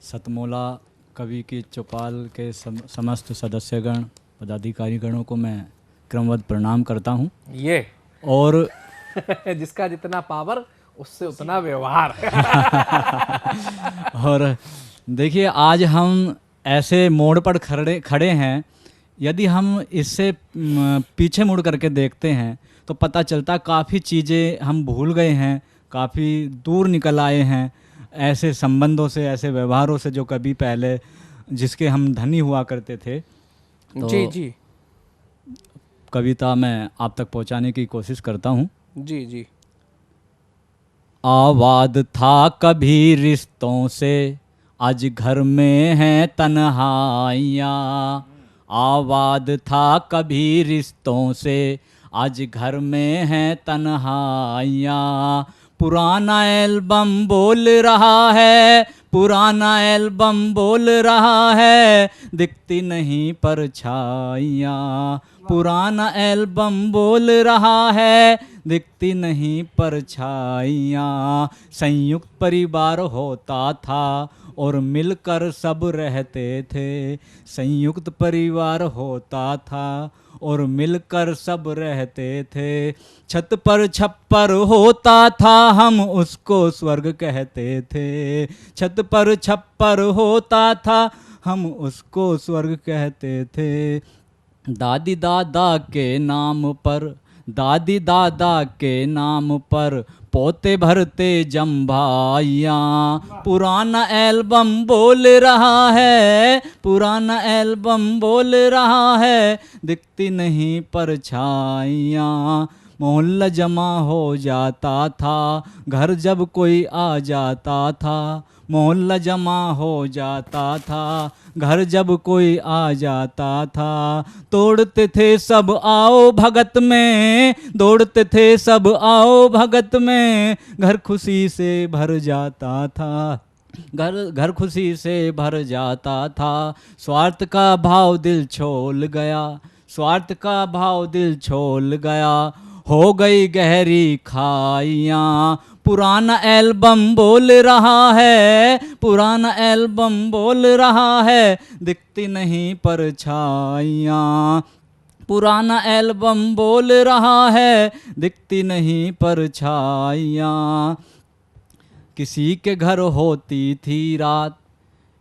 सतमोला कवि की चौपाल के समस्त सदस्यगण पदाधिकारीगणों को मैं क्रमवत प्रणाम करता हूँ। ये और जिसका जितना पावर उससे उतना व्यवहार। और देखिए आज हम ऐसे मोड़ पर खड़े हैं, यदि हम इससे पीछे मुड़ करके देखते हैं तो पता चलता काफ़ी चीज़ें हम भूल गए हैं, काफ़ी दूर निकल आए हैं ऐसे संबंधों से, ऐसे व्यवहारों से जो कभी पहले जिसके हम धनी हुआ करते थे। तो जी जी कविता मैं आप तक पहुंचाने की कोशिश करता हूं। जी जी। आवाद था कभी रिश्तों से, आज घर में हैं तन्हाइयाँ। आवाद था कभी रिश्तों से, आज घर में हैं तन्हाइयाँ। पुराना एल्बम बोल रहा है, पुराना एल्बम बोल रहा है, दिखती नहीं परछाइयाँ। पुराना एल्बम बोल रहा है, दिखती नहीं परछाइयाँ। संयुक्त परिवार होता था और मिलकर सब रहते थे। संयुक्त परिवार होता था और मिलकर सब रहते थे। छत पर छप्पर होता था, हम उसको स्वर्ग कहते थे। छत पर छप्पर होता था, हम उसको स्वर्ग कहते थे। दादी दादा के नाम पर, दादी दादा के नाम पर पोते भरते जम्भाइयाँ। पुराना एल्बम बोल रहा है, पुराना एल्बम बोल रहा है, दिखती नहीं परछाइयाँ। मोहल्ला जमा हो जाता था, घर जब कोई आ जाता था। मोहल्ला जमा हो जाता था, घर जब कोई आ जाता था। तोड़ते थे सब आओ भगत में, दौड़ते थे सब आओ भगत में। घर खुशी से भर जाता था, घर खुशी से भर जाता था। स्वार्थ का भाव दिल छोल गया, स्वार्थ का भाव दिल छोल गया। हो गई गहरी खाइयाँ। पुराना एल्बम बोल रहा है, पुराना एल्बम बोल रहा है, दिखती नहीं परछाइयाँ। पुराना एल्बम बोल रहा है, दिखती नहीं परछाइयाँ। किसी के घर होती थी रात।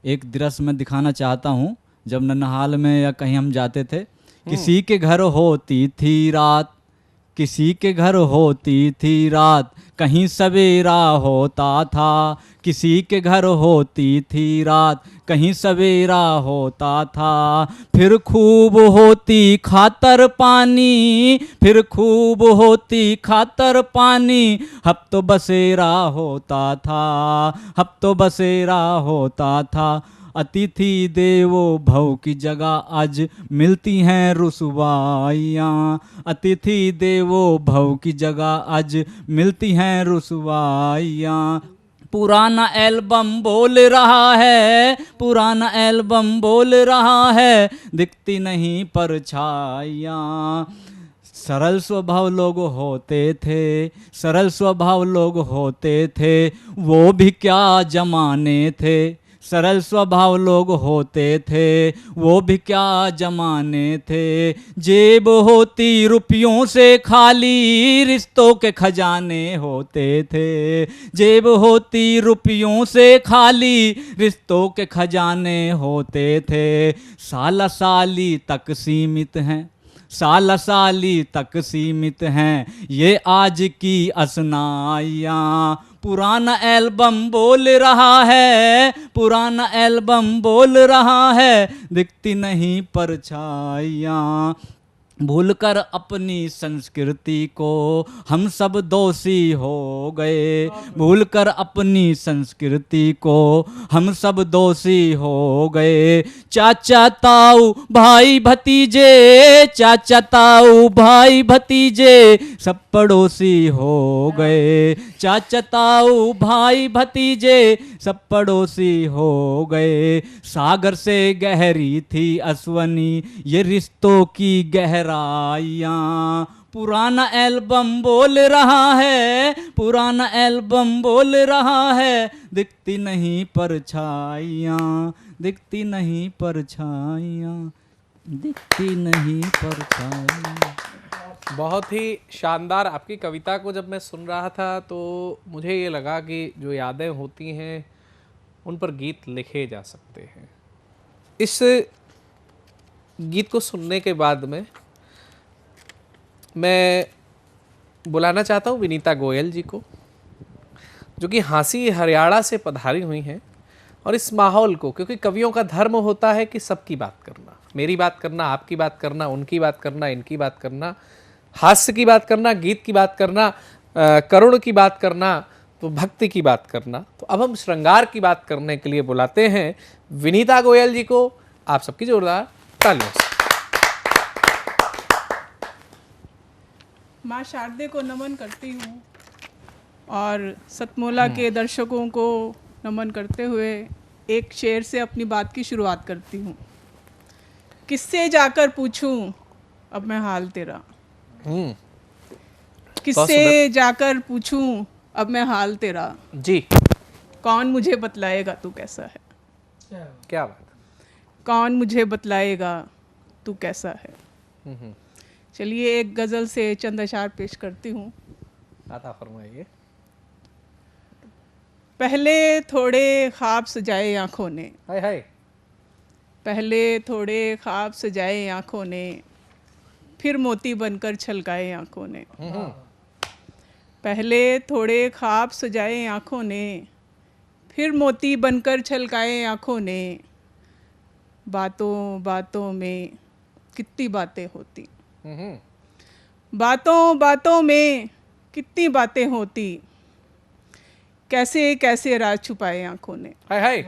एक दृश्य मैं दिखाना चाहता हूँ, जब ननिहाल में या कहीं हम जाते थे, किसी के घर होती थी रात, किसी के घर होती थी रात, कहीं सवेरा होता था। किसी के घर होती थी रात, कहीं सवेरा होता था। फिर खूब होती खातर पानी, फिर खूब होती खातर पानी, अब तो बसेरा होता था, अब तो बसेरा होता था। अतिथि देवो भव की जगह आज मिलती हैं रुसवाइयाँ। अतिथि देवो भव की जगह आज मिलती हैं रुसवाइयाँ। पुराना एल्बम बोल रहा है, पुराना एल्बम बोल रहा है, दिखती नहीं परछाइयाँ। सरल स्वभाव लोग होते थे, सरल स्वभाव लोग होते थे, वो भी क्या जमाने थे। सरल स्वभाव लोग होते थे, वो भी क्या जमाने थे। जेब होती रुपयों से खाली, रिश्तों के खजाने होते थे। जेब होती रुपयों से खाली, रिश्तों के खजाने होते थे। साला साली तक सीमित हैं, साला साली तक सीमित हैं ये आज की असनाइयाँ। पुराना एल्बम बोल रहा है, पुराना एल्बम बोल रहा है, दिखती नहीं परछाइयाँ। भूलकर अपनी संस्कृति को हम सब दोषी हो गए। भूलकर अपनी संस्कृति को हम सब दोषी हो गए। चाचा ताऊ भाई भतीजे, चाचा ताऊ भाई भतीजे, सब पड़ोसी हो गए। चाचा ताऊ भाई भतीजे, सब पड़ोसी हो गए। सागर से गहरी थी अश्वनी ये रिश्तों की गहराइयाँ। पुराना एल्बम बोल रहा है, पुराना एल्बम बोल रहा है, दिखती नहीं परछाइयाँ, दिखती नहीं परछाइयाँ, दिखती नहीं परछाइयाँ। बहुत ही शानदार। आपकी कविता को जब मैं सुन रहा था तो मुझे ये लगा कि जो यादें होती हैं उन पर गीत लिखे जा सकते हैं। इस गीत को सुनने के बाद में मैं बुलाना चाहता हूँ विनीता गोयल जी को, जो कि हाँसी हरियाणा से पधारी हुई हैं, और इस माहौल को, क्योंकि कवियों का धर्म होता है कि सबकी बात करना, मेरी बात करना, आपकी बात करना, उनकी बात करना, इनकी बात करना, हास्य की बात करना, गीत की बात करना, करुण की बात करना, तो भक्ति की बात करना। तो अब हम श्रृंगार की बात करने के लिए बुलाते हैं विनीता गोयल जी को। आप सबकी जोरदार तालियों से। माँ शारदे को नमन करती हूँ और सतमोला के दर्शकों को नमन करते हुए एक शेर से अपनी बात की शुरुआत करती हूँ। किससे जाकर पूछूं अब मैं हाल तेरा, किससे जाकर पूछूं अब मैं हाल तेरा जी, कौन मुझे बतलाएगा तू कैसा है। क्या बात, कौन मुझे बतलाएगा तू कैसा है। चलिए एक गज़ल से चंद अशार पेश करती हूँ। आता फरमाइए। पहले थोड़े ख्वाब सजाए आँखों ने, हाय हाय, पहले थोड़े ख्वाब सजाए आँखों ने, फिर मोती बनकर छलकाए आँखों ने। पहले थोड़े ख्वाब सजाए आँखों ने, फिर मोती बनकर छलकाए आँखों ने। बातों बातों में कितनी बातें होती, बातों बातों में कितनी बातें होती, कैसे कैसे राज छुपाए आँखों ने। हाय हाय,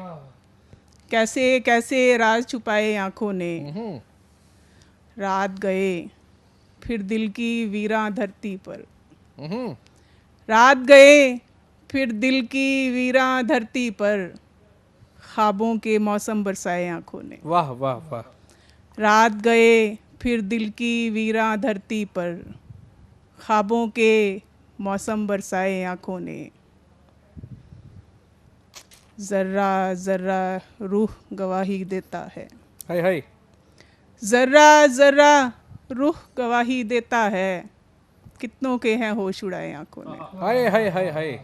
कैसे कैसे राज छुपाए आँखों ने। रात गए फिर दिल की वीरां धरती पर, रात गए फिर दिल की वीरां धरती पर, ख्वाबों के मौसम बरसाए आँखों ने। वाह वाह वाह। रात गए फिर दिल की वीरां धरती पर, ख्वाबों के मौसम बरसाए आँखों ने। जर्रा जर्रा रूह गवाही देता है, हाय हाय, जर्रा जर्रा रुख गवाही देता है, कितनों के हैं होश उड़ाए आंखों ने। हाय हाय हाय हाय।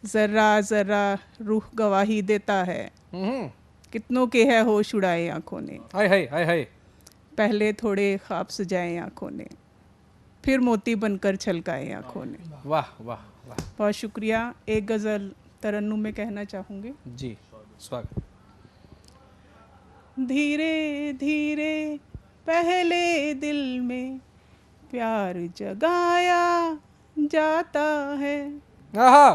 जर्रा जर्रा रूह गवाही देता है, कितनों के है होश उड़ाए आंखों ने। हाय हाय हाय हाय। पहले थोड़े ख्वाब सजाए आंखों ने, फिर मोती बनकर छलकाए आंखों ने। वाह वाह वाह। बहुत शुक्रिया। एक गज़ल तरन्नुम में कहना चाहूँगी। जी स्वागत। धीरे धीरे पहले दिल में प्यार जगाया जाता है। आहा।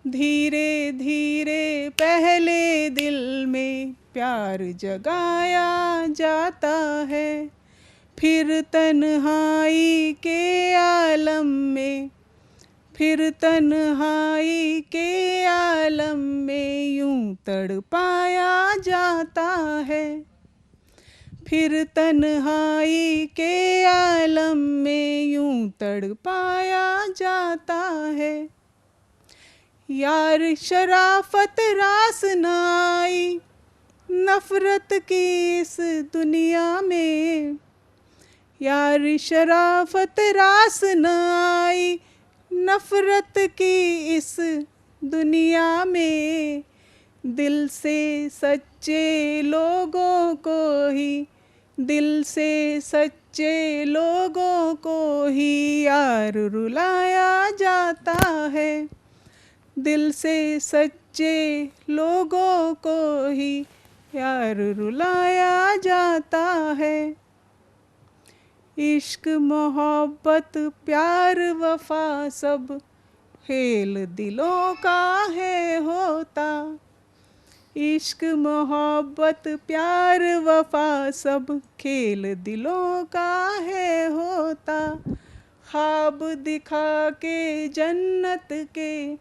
धीरे धीरे पहले दिल में प्यार जगाया जाता है, फिर तन्हाई के आलम में, फिर तन्हाई के आलम में यूं तड़पाया जाता है, फिर तन्हाई के आलम में यूं तड़पाया जाता है। यार शराफत रास न आई नफरत की इस दुनिया में, यार शराफत रास न आई नफरत की इस दुनिया में। दिल से सच्चे लोगों को ही, दिल से सच्चे लोगों को ही यार रुलाया जाता है, दिल से सच्चे लोगों को ही यार रुलाया जाता है। इश्क मोहब्बत प्यार वफा सब खेल दिलों का है होता, इश्क मोहब्बत प्यार वफा सब खेल दिलों का है होता। ख्वाब दिखा के जन्नत के,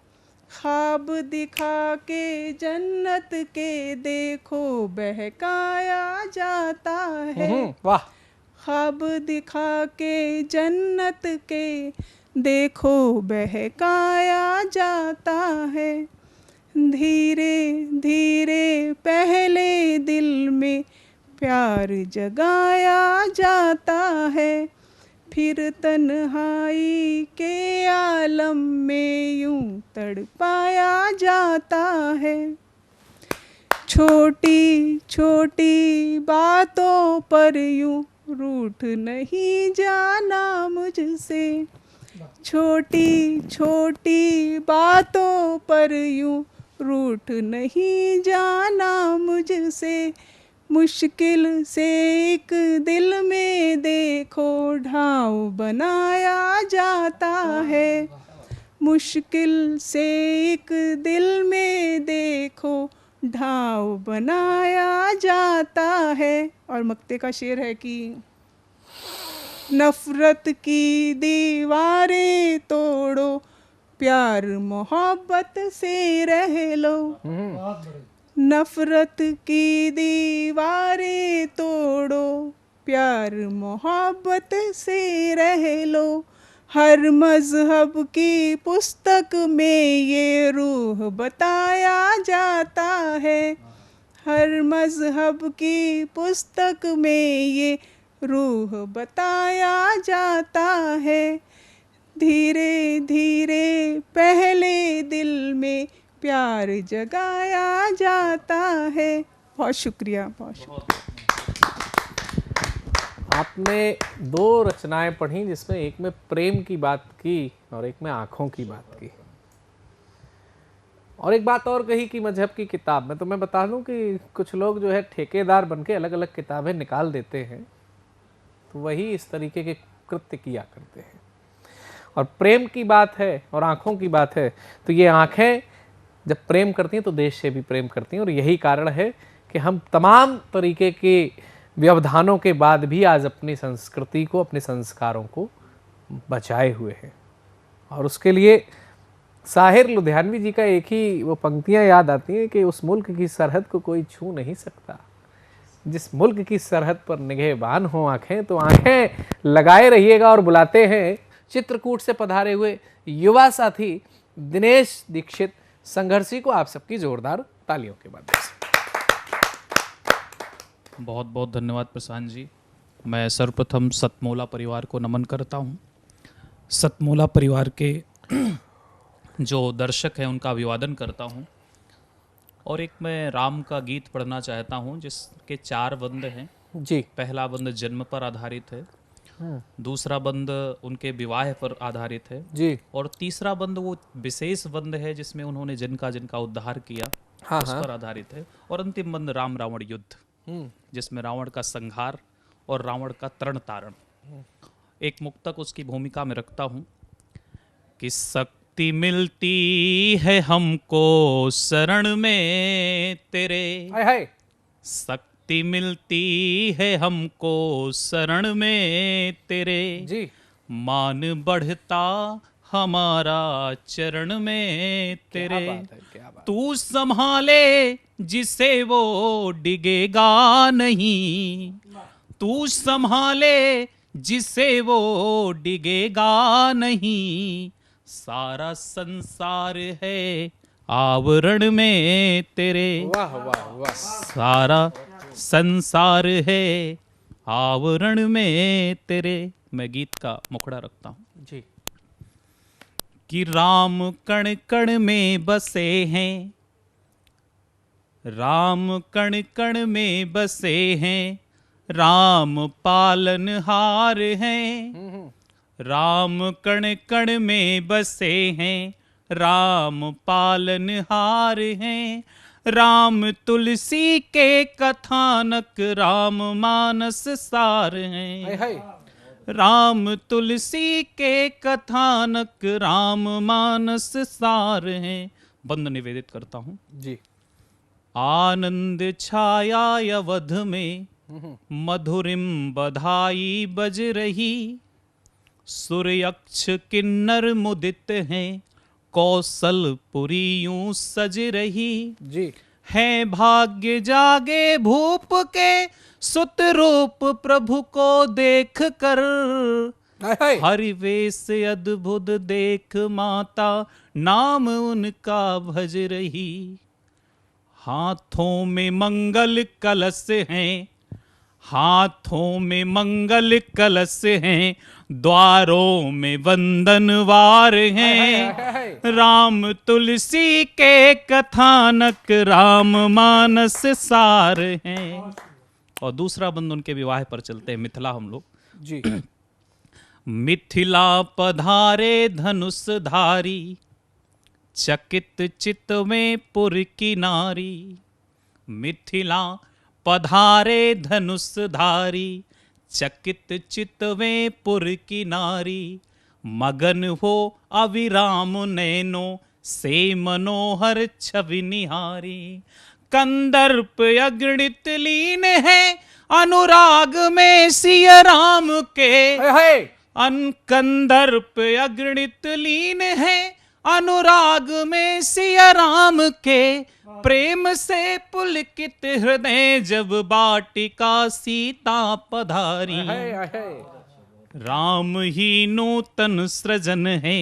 ख्वाब दिखा के जन्नत के देखो बहकाया जाता है। वाह। ख्वाब दिखा के जन्नत के देखो बहकाया जाता है। धीरे धीरे पहले दिल में प्यार जगाया जाता है, फिर तन्हाई के आलम में यूं तड़पाया जाता है। छोटी छोटी बातों पर यूं रूठ नहीं जाना मुझसे, छोटी छोटी बातों पर यूं रूठ नहीं जाना मुझसे। मुश्किल से एक दिल में देखो ढाव बनाया जाता है, मुश्किल से एक दिल में देखो ढाव बनाया जाता है। और मक्ते का शेर है कि नफरत की दीवारें तोड़ो, प्यार मोहब्बत से रह लो। नफरत की दीवारें तोड़ो, प्यार मोहब्बत से रह लो। हर मजहब की पुस्तक में ये रूह बताया जाता है, हर मजहब की पुस्तक में ये रूह बताया जाता है। धीरे धीरे पहले दिल में प्यार जगाया जाता है। बहुत शुक्रिया, बहुत शुक्रिया। आपने दो रचनाएं पढ़ी जिसमें एक में प्रेम की बात की और एक में आँखों की बात की, और एक बात और कही कि मजहब की किताब में। तो मैं बता दूं कि कुछ लोग जो है ठेकेदार बनके अलग अलग किताबें निकाल देते हैं, तो वही इस तरीके के कृत्य किया करते हैं। और प्रेम की बात है और आँखों की बात है, तो ये आँखें जब प्रेम करती हैं तो देश से भी प्रेम करती हैं, और यही कारण है कि हम तमाम तरीके के व्यवधानों के बाद भी आज अपनी संस्कृति को, अपने संस्कारों को बचाए हुए हैं। और उसके लिए साहिर लुधियानवी जी का एक ही वो पंक्तियां याद आती हैं कि उस मुल्क की सरहद को कोई छू नहीं सकता, जिस मुल्क की सरहद पर निगहबान हो आंखें। तो आंखें लगाए रहिएगा। और बुलाते हैं चित्रकूट से पधारे हुए युवा साथी दिनेश दीक्षित संघर्षी को, आप सबकी जोरदार तालियों के माध्यम से। बहुत बहुत धन्यवाद प्रशांत जी। मैं सर्वप्रथम सतमोला परिवार को नमन करता हूँ। सतमोला परिवार के जो दर्शक हैं उनका अभिवादन करता हूँ। और एक मैं राम का गीत पढ़ना चाहता हूँ जिसके 4 बंद हैं जी। पहला बंद जन्म पर आधारित है, दूसरा बंद उनके विवाह पर आधारित है जी, और तीसरा बंद वो विशेष बंद है जिसमें उन्होंने जिनका उद्धार किया हाँ, उस हाँ। पर आधारित है। और अंतिम बंद राम रावण युद्ध जिसमें रावण का संहार और रावण का तरण तारण। एक मुक्तक उसकी भूमिका में रखता हूँ कि शक्ति मिलती है हमको शरण में तेरे, शक्ति मिलती है हमको शरण में तेरे जी, मान बढ़ता हमारा चरण में तेरे। तू संभाले जिसे वो डिगेगा नहीं, तू संभाले जिसे वो डिगेगा नहीं, सारा संसार है आवरण में तेरे। वाह वाह वाह। सारा संसार है आवरण में तेरे। मैं गीत का मुखड़ा रखता हूँ जी। कि राम कण कण में बसे हैं, राम कण कण में बसे हैं, राम पालनहार हैं। राम कण कण में बसे हैं, राम पालनहार हैं। राम तुलसी के कथानक राम मानस सार हैं। राम तुलसी के कथानक राम मानस सार हैं। बंद निवेदित करता हूँ जी। आनंद छाया अवध में मधुरिम बधाई बज रही, सूर्यक्ष किन्नर मुदित हैं, कौशलपुरी यूं सज रही। जी। है भाग्य जागे भूप के सुत रूप प्रभु को देख कर, हरिवेश अद्भुत देख माता नाम उनका भज रही। हाथों में मंगल कलश हैं, हाथों में मंगल कलश हैं, द्वारों में वंदनवार हैं। राम तुलसी के कथानक राम मानस सार हैं। और दूसरा बंद उनके विवाह पर चलते हैं। मिथिला हम लोग जी। मिथिला पधारे धनुषधारी, चकित चित में पुर की नारी। मिथिला पधारे धनुषधारी, चकित चित में पुर की नारी। मगन हो अविराम नैनो से मनोहर छवि निहारी। कंदर्प अगणित लीन है अनुराग में सिया राम के। कंदर्प अगणित लीन है अनुराग में सिया राम के। प्रेम से पुलकित हृदय जब वाटिका सीता पधारी। राम ही नूतन सृजन है,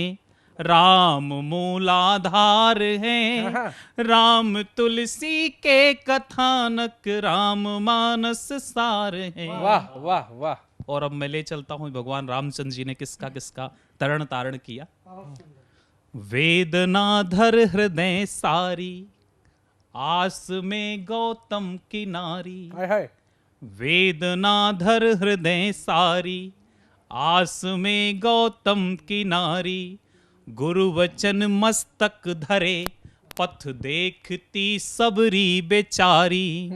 राम मूलाधार है। राम तुलसी के कथानक राम मानस सार है। वाह वाह वाह। और अब मैं ले चलता हूँ भगवान रामचंद्र जी ने किसका किसका तरण तारण किया। वेदनाधर हृदय सारी, आस में गौतम की नारी। वेदनाधर हृदय सारी, आस में गौतम की नारी। गुरु वचन मस्तक धरे, पथ देखती सबरी बेचारी।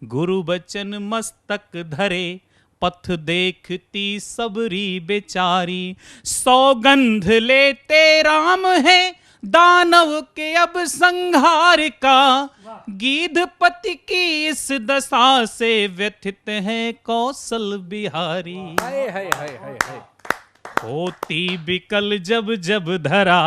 गुरु वचन मस्तक धरे, पथ देखती सबरी बेचारी। सौगंध लेते राम है, दानव के अब संहार का। गीधपति की इस दशा से व्यथित है कौशल बिहारी। होती बिकल जब जब धरा,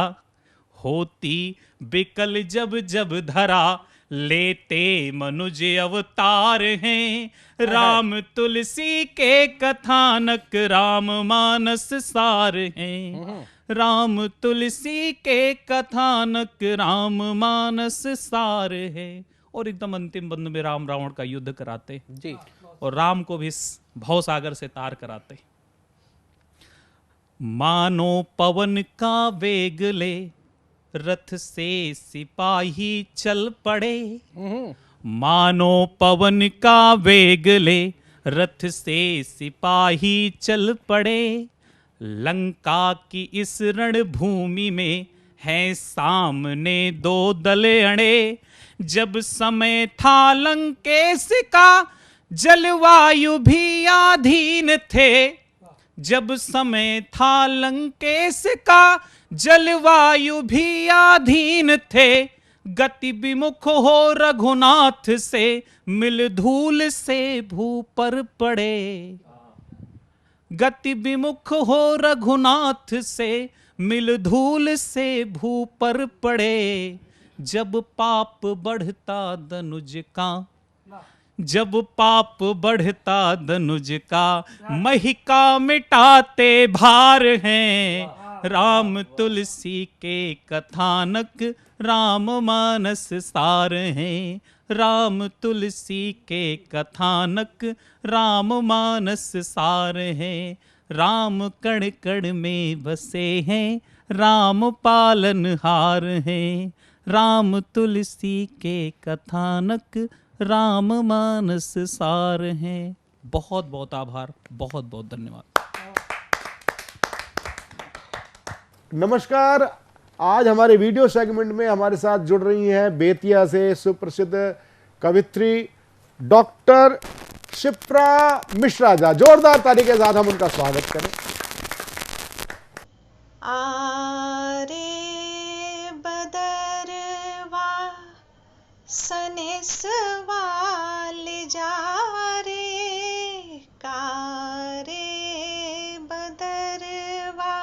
होती बिकल जब जब धरा। लेते मनुज अवतार हैं, राम तुलसी के कथानक राम मानस सार हैं। राम तुलसी के कथानक राम मानस सार है। और एकदम अंतिम बंद में राम रावण का युद्ध कराते जी। और राम को भी भव सागर से तार कराते। मानो पवन का वेग ले रथ से सिपाही चल पड़े, मानो पवन का वेग ले रथ से सिपाही चल पड़े, लंका की इस रणभूमि में है सामने दो दल अड़े, जब समय था लंकेश का जलवायु भी आधीन थे, जब समय था लंकेश का जलवायु भी आधीन थे, गति विमुख हो रघुनाथ से मिल धूल से भू पर पड़े, गति विमुख हो रघुनाथ से मिल धूल से भू पर पड़े, जब पाप बढ़ता धनुज का, जब पाप बढ़ता धनुज का, महिका मिटाते भार हैं, राम तुलसी के कथानक राम मानस सार हैं, राम तुलसी के कथानक राम मानस सार हैं, राम कण कण में बसे हैं, राम पालनहार हैं, राम तुलसी के कथानक राम मानस सार हैं। बहुत बहुत आभार, बहुत बहुत धन्यवाद। नमस्कार। आज हमारे वीडियो सेगमेंट में हमारे साथ जुड़ रही हैं बेतिया से सुप्रसिद्ध कवित्री डॉक्टर शिप्रा मिश्रा जा। जोरदार ताली के साथ हम उनका स्वागत करें। आरे बदरवा सनेसवा ले जा रे, कारे बदरवा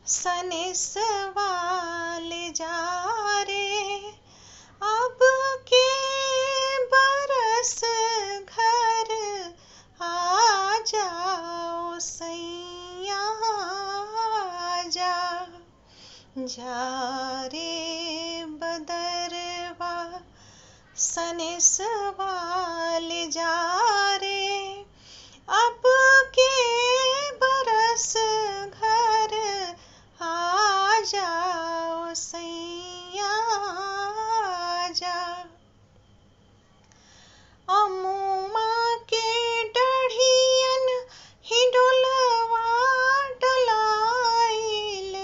सनेसवा ले जा रे, अब के बरस घर आ जाओ सैया जा, जा रे बदरवा सनेसवा ले जा रे, अब के बरस घर आ जाओ सैया जा, अमुमा के डढ़ियन हिडोलवा डलाइल,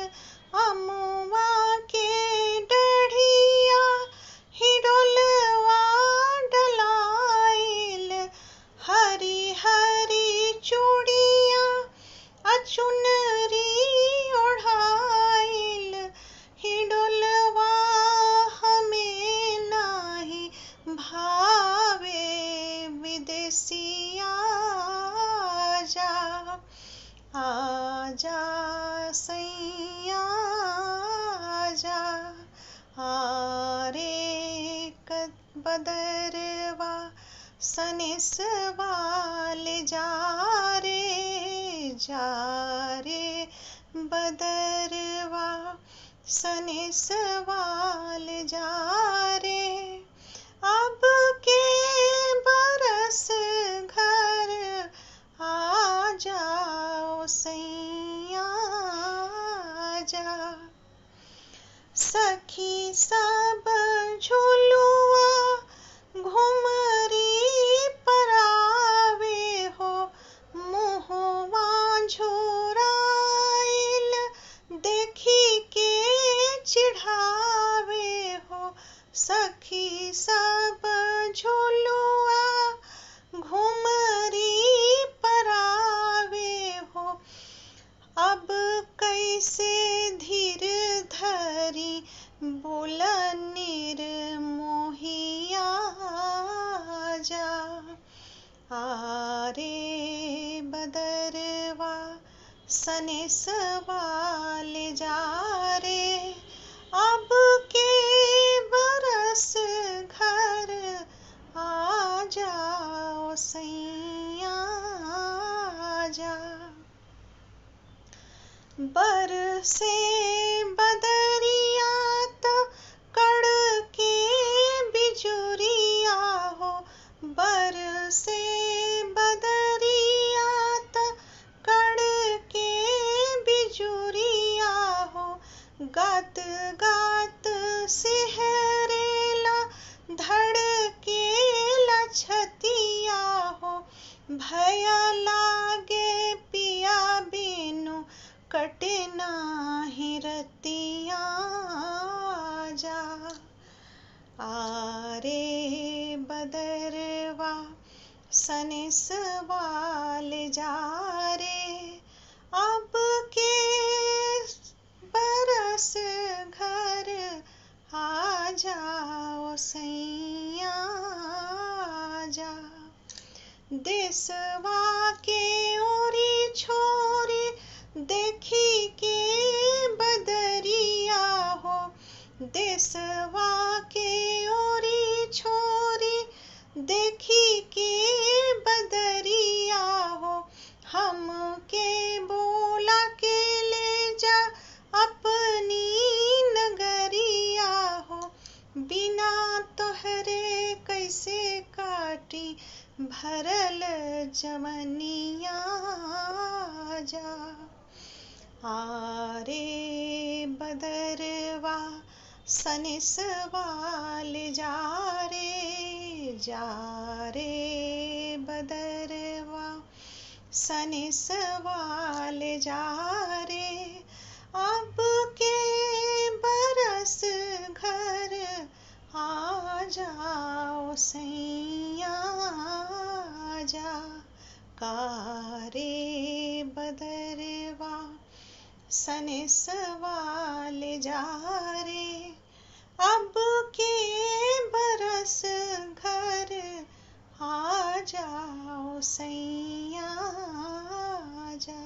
अमुमा के डढ़िया हिडोलवा डलाइल, हरी हरी चूड़िया अचुनरी ओढ़ाइल, हिडोलवा हमें नाही भावे विदेसिया जा, आजा सैया जा, आरे बदरवा सनेसवा ले जा रे, जा रे बदरवा सनेसवा ले जा रे, अब के बरस घर आ जाओ सैया जा, सखी सब झुलुआ घुमरी परावे हो, मुहवा झुराइल देखी के चिढ़ावे हो, सखी सब झुलुआ घुमरी परावे हो, अब कैसे धीर धरी बोला निर्मोहिया जा, आरे बदरवा सनेसवा ले जा रे, अब के बरस घर आ जाओ सैया जा, बरसे बदरिया तो कड़के बिजुरिया हो, बरसे आरे बदरवा सनिसवाल जा रे अब के बरस घर आ जाओ सैया जा देसवा के ओरी छोरी देखी के बदरिया हो देसवा के ओरी छोरी देखी के बदरिया हो हम के बोला के ले जा अपनी नगरिया हो बिना तोहरे कैसे काटी भरल जवनिया जा आरे बदरवा सनिसवाल जा रे बदरवा सनिसवाल जा रे अब के बरस घर आ जाओ सैया जा कारे बदरवा सनिसवाल जा रे अब के बरस घर आ जाओ सैया जा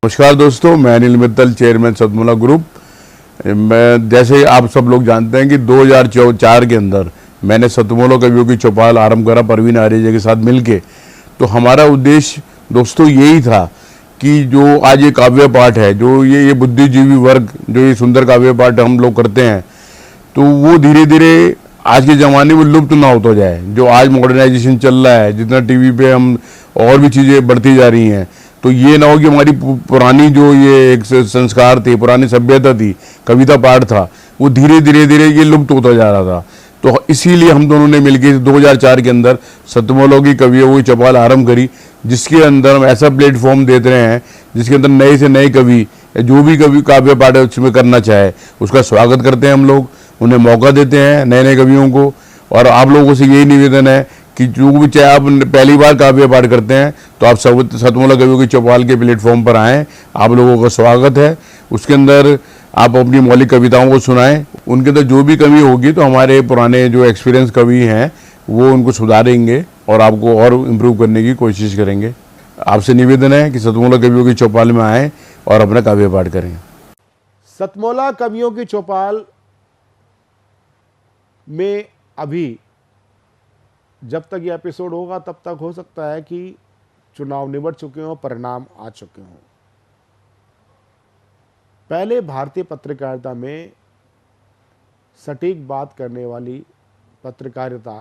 नमस्कार दोस्तों, मैं अनिल मित्तल, चेयरमैन सतमोला ग्रुप। मैं जैसे आप सब लोग जानते हैं कि 2004 के अंदर मैंने सतमोला कवियों की चौपाल आरंभ करा परवीन आर्य के साथ मिलके। तो हमारा उद्देश्य दोस्तों यही था कि जो आज ये काव्य पाठ है, जो ये बुद्धिजीवी वर्ग जो ये सुंदर काव्य पाठ हम लोग करते हैं, तो वो धीरे धीरे आज के ज़माने में लुप्त ना होता जाए। जो आज मॉडर्नाइजेशन चल रहा है, जितना टीवी पे हम और भी चीज़ें बढ़ती जा रही हैं, तो ये ना हो कि हमारी पुरानी जो ये एक संस्कार थे, पुरानी सभ्यता थी, कविता पाठ था, वो धीरे धीरे ये लुप्त होता जा रहा था। तो इसीलिए हम दोनों ने मिलकर 2004 के अंदर सतमोला की कवियों की चौपाल आरंभ करी, जिसके अंदर हम ऐसा प्लेटफॉर्म देते रहे हैं जिसके अंदर नए से नए कवि, जो भी कवि काव्य पाठ उसमें करना चाहे उसका स्वागत करते हैं हम लोग, उन्हें मौका देते हैं नए नए कवियों को। और आप लोगों से यही निवेदन है कि जो भी, चाहे आप पहली बार काव्य पाठ करते हैं तो आप सतमोला कवियों की चौपाल के प्लेटफॉर्म पर आएँ, आप लोगों का स्वागत है। उसके अंदर आप अपनी मौलिक कविताओं को सुनाएं, उनके अंदर जो भी कमी होगी तो हमारे पुराने जो एक्सपीरियंस कवि हैं वो उनको सुधारेंगे और आपको और इम्प्रूव करने की कोशिश करेंगे। आपसे निवेदन है कि सतमोला कवियों की चौपाल में आएँ और अपना काव्य पाठ करें। सतमोला कवियों की चौपाल में अभी जब तक ये एपिसोड होगा तब तक हो सकता है कि चुनाव निबट चुके हों, परिणाम आ चुके हों। पहले भारतीय पत्रकारिता में सटीक बात करने वाली पत्रकारिता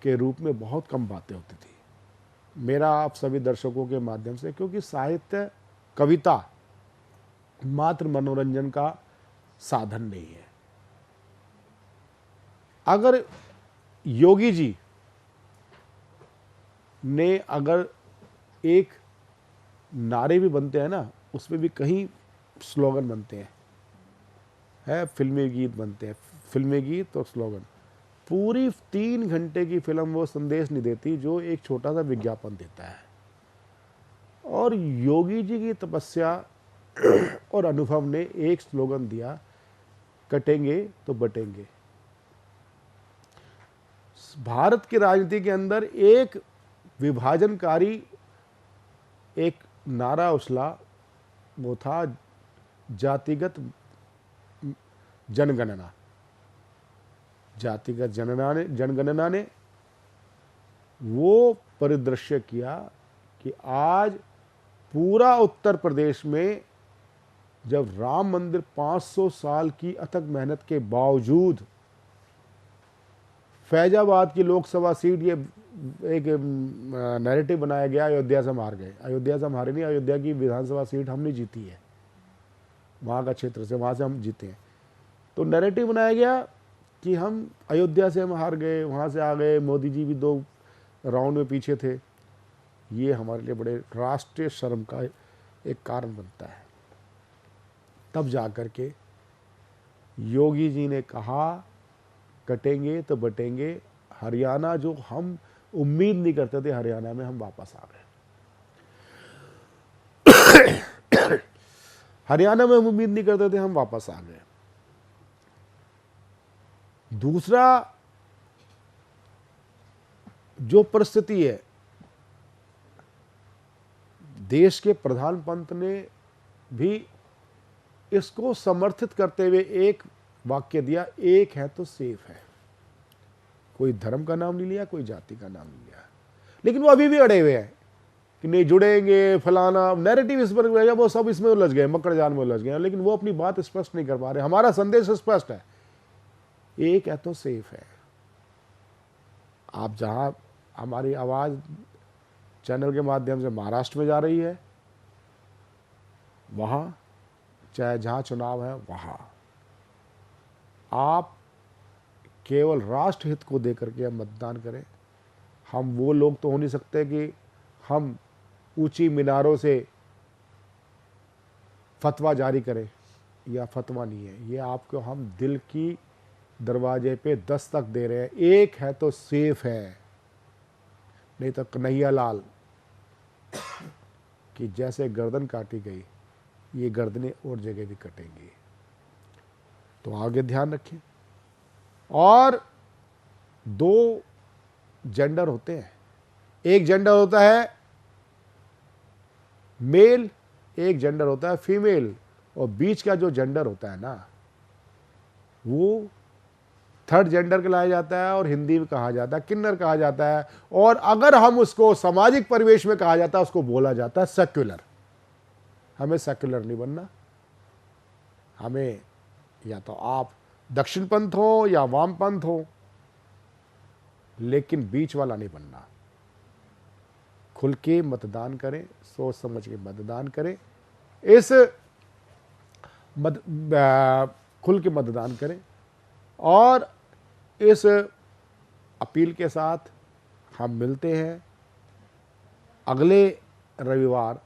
के रूप में बहुत कम बातें होती थी। मेरा आप सभी दर्शकों के माध्यम से, क्योंकि साहित्य कविता मात्र मनोरंजन का साधन नहीं है। अगर योगी जी ने अगर एक नारे भी बनते हैं ना, उसमें भी कहीं स्लोगन बनते हैं, फिल्मी गीत बनते हैं, फिल्मी गीत और स्लोगन। पूरी 3 घंटे की फिल्म वो संदेश नहीं देती जो एक छोटा सा विज्ञापन देता है। और योगी जी की तपस्या और अनुभव ने एक स्लोगन दिया, कटेंगे तो बटेंगे। भारत की राजनीति के अंदर एक विभाजनकारी एक नारा उछला, वो था जातिगत जनगणना। जातिगत जनगणना ने वो परिदृश्य किया कि आज पूरा उत्तर प्रदेश में जब राम मंदिर 500 साल की अथक मेहनत के बावजूद फैजाबाद की लोकसभा सीट, ये एक नैरेटिव बनाया गया अयोध्या से हम हार गए। अयोध्या से हम हारे नहीं, अयोध्या की विधानसभा सीट हमने जीती है, वहाँ का क्षेत्र से, वहाँ से हम जीते हैं। तो नैरेटिव बनाया गया कि हम अयोध्या से हम हार गए, वहाँ से आ गए, मोदी जी भी 2 राउंड में पीछे थे। ये हमारे लिए बड़े राष्ट्रीय शर्म का एक कारण बनता है। तब जाकर के योगी जी ने कहा कटेंगे तो बटेंगे। हरियाणा जो हम उम्मीद नहीं करते थे, हरियाणा में हम वापस आ गए। हरियाणा में हम उम्मीद नहीं करते थे, हम वापस आ गए। दूसरा जो परिस्थिति है, देश के प्रधान पंत ने भी इसको समर्थित करते हुए एक वाक्य दिया, एक है तो सेफ है। कोई धर्म का नाम नहीं लिया, कोई जाति का नाम नहीं लिया, लेकिन वो अभी भी अड़े हुए हैं कि नहीं जुड़ेंगे, फलाना नैरेटिव इस पर गया, वो सब इसमें उलझ गए, मकर जाल में उलझ गए, लेकिन वो अपनी बात स्पष्ट नहीं कर पा रहे। हमारा संदेश स्पष्ट है, एक है तो सेफ है। आप जहां हमारी आवाज चैनल के माध्यम से महाराष्ट्र में जा रही है, वहां चाहे जहां चुनाव है, वहां आप केवल राष्ट्र हित को देकर के हम मतदान करें। हम वो लोग तो हो नहीं सकते कि हम ऊंची मीनारों से फतवा जारी करें, या फतवा नहीं है, ये आपको हम दिल की दरवाजे पे दस्तक दे रहे हैं। एक है तो सेफ है, नहीं तो कन्हैया लाल कि जैसे गर्दन काटी गई, ये गर्दनें और जगह भी कटेंगी। तो आगे ध्यान रखें। और 2 जेंडर होते हैं, एक जेंडर होता है मेल, एक जेंडर होता है फीमेल, और बीच का जो जेंडर होता है ना, वो थर्ड जेंडर कहलाया जाता है और हिंदी में कहा जाता है किन्नर कहा जाता है, और अगर हम उसको सामाजिक परिवेश में कहा जाता है उसको बोला जाता है सेक्युलर। हमें सेक्युलर नहीं बनना, हमें या तो आप दक्षिण पंथ हो या वाम पंथ हो, लेकिन बीच वाला नहीं बनना। खुल के मतदान करें, सोच समझ के मतदान करें, खुल के मतदान करें। और इस अपील के साथ हम मिलते हैं अगले रविवार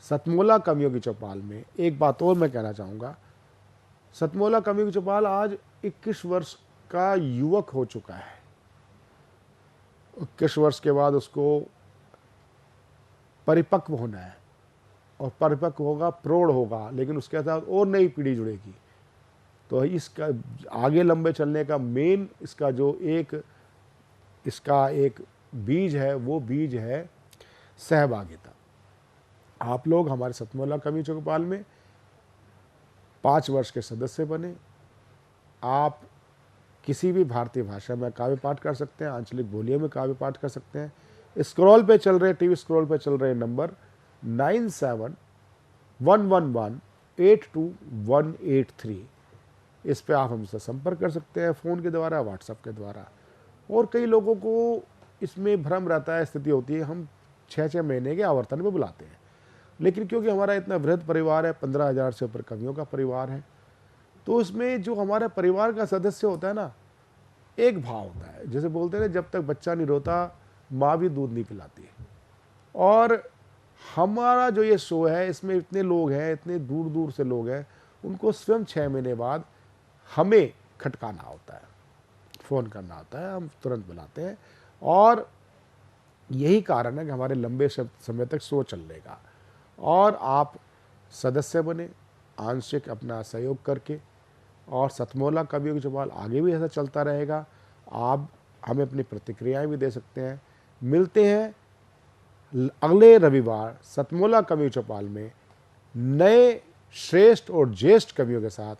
सतमोला कवियों की चौपाल में। एक बात और मैं कहना चाहूँगा, सतमोला कवियों की चौपाल आज 21 वर्ष का युवक हो चुका है। 21 वर्ष के बाद उसको परिपक्व होना है, और परिपक्व होगा, प्रौढ़ होगा, लेकिन उसके साथ और नई पीढ़ी जुड़ेगी। तो इसका आगे लंबे चलने का मेन इसका एक बीज है, वो बीज है सहभागिता। आप लोग हमारे सतमोला कवियों चौपाल में 5 वर्ष के सदस्य बने। आप किसी भी भारतीय भाषा में काव्य पाठ कर सकते हैं, आंचलिक बोलियों में काव्य पाठ कर सकते हैं। स्क्रॉल पे चल रहे, टीवी स्क्रॉल पे चल रहे नंबर 9711182183, इस पे आप हमसे संपर्क कर सकते हैं, फ़ोन के द्वारा, व्हाट्सएप के द्वारा। और कई लोगों को इसमें भ्रम रहता है, स्थिति होती है हम 6-6 महीने के आवर्तन में बुलाते हैं, लेकिन क्योंकि हमारा इतना वृहद परिवार है, 15,000 से ऊपर कवियों का परिवार है, तो उसमें जो हमारे परिवार का सदस्य होता है ना, एक भाव होता है। जैसे बोलते हैं ना, जब तक बच्चा नहीं रोता माँ भी दूध नहीं पिलाती। और हमारा जो ये शो है, इसमें इतने लोग हैं, इतने दूर दूर से लोग हैं, उनको स्वयं 6 महीने बाद हमें खटकाना होता है, फ़ोन करना होता है, हम तुरंत बुलाते हैं। और यही कारण है कि हमारे लंबे समय तक शो चलेगा। और आप सदस्य बने आंशिक अपना सहयोग करके, और सतमोला कवियों की चौपाल आगे भी ऐसा चलता रहेगा। आप हमें अपनी प्रतिक्रियाएं भी दे सकते हैं। मिलते हैं अगले रविवार सतमोला कवियों चौपाल में नए श्रेष्ठ और ज्येष्ठ कवियों के साथ।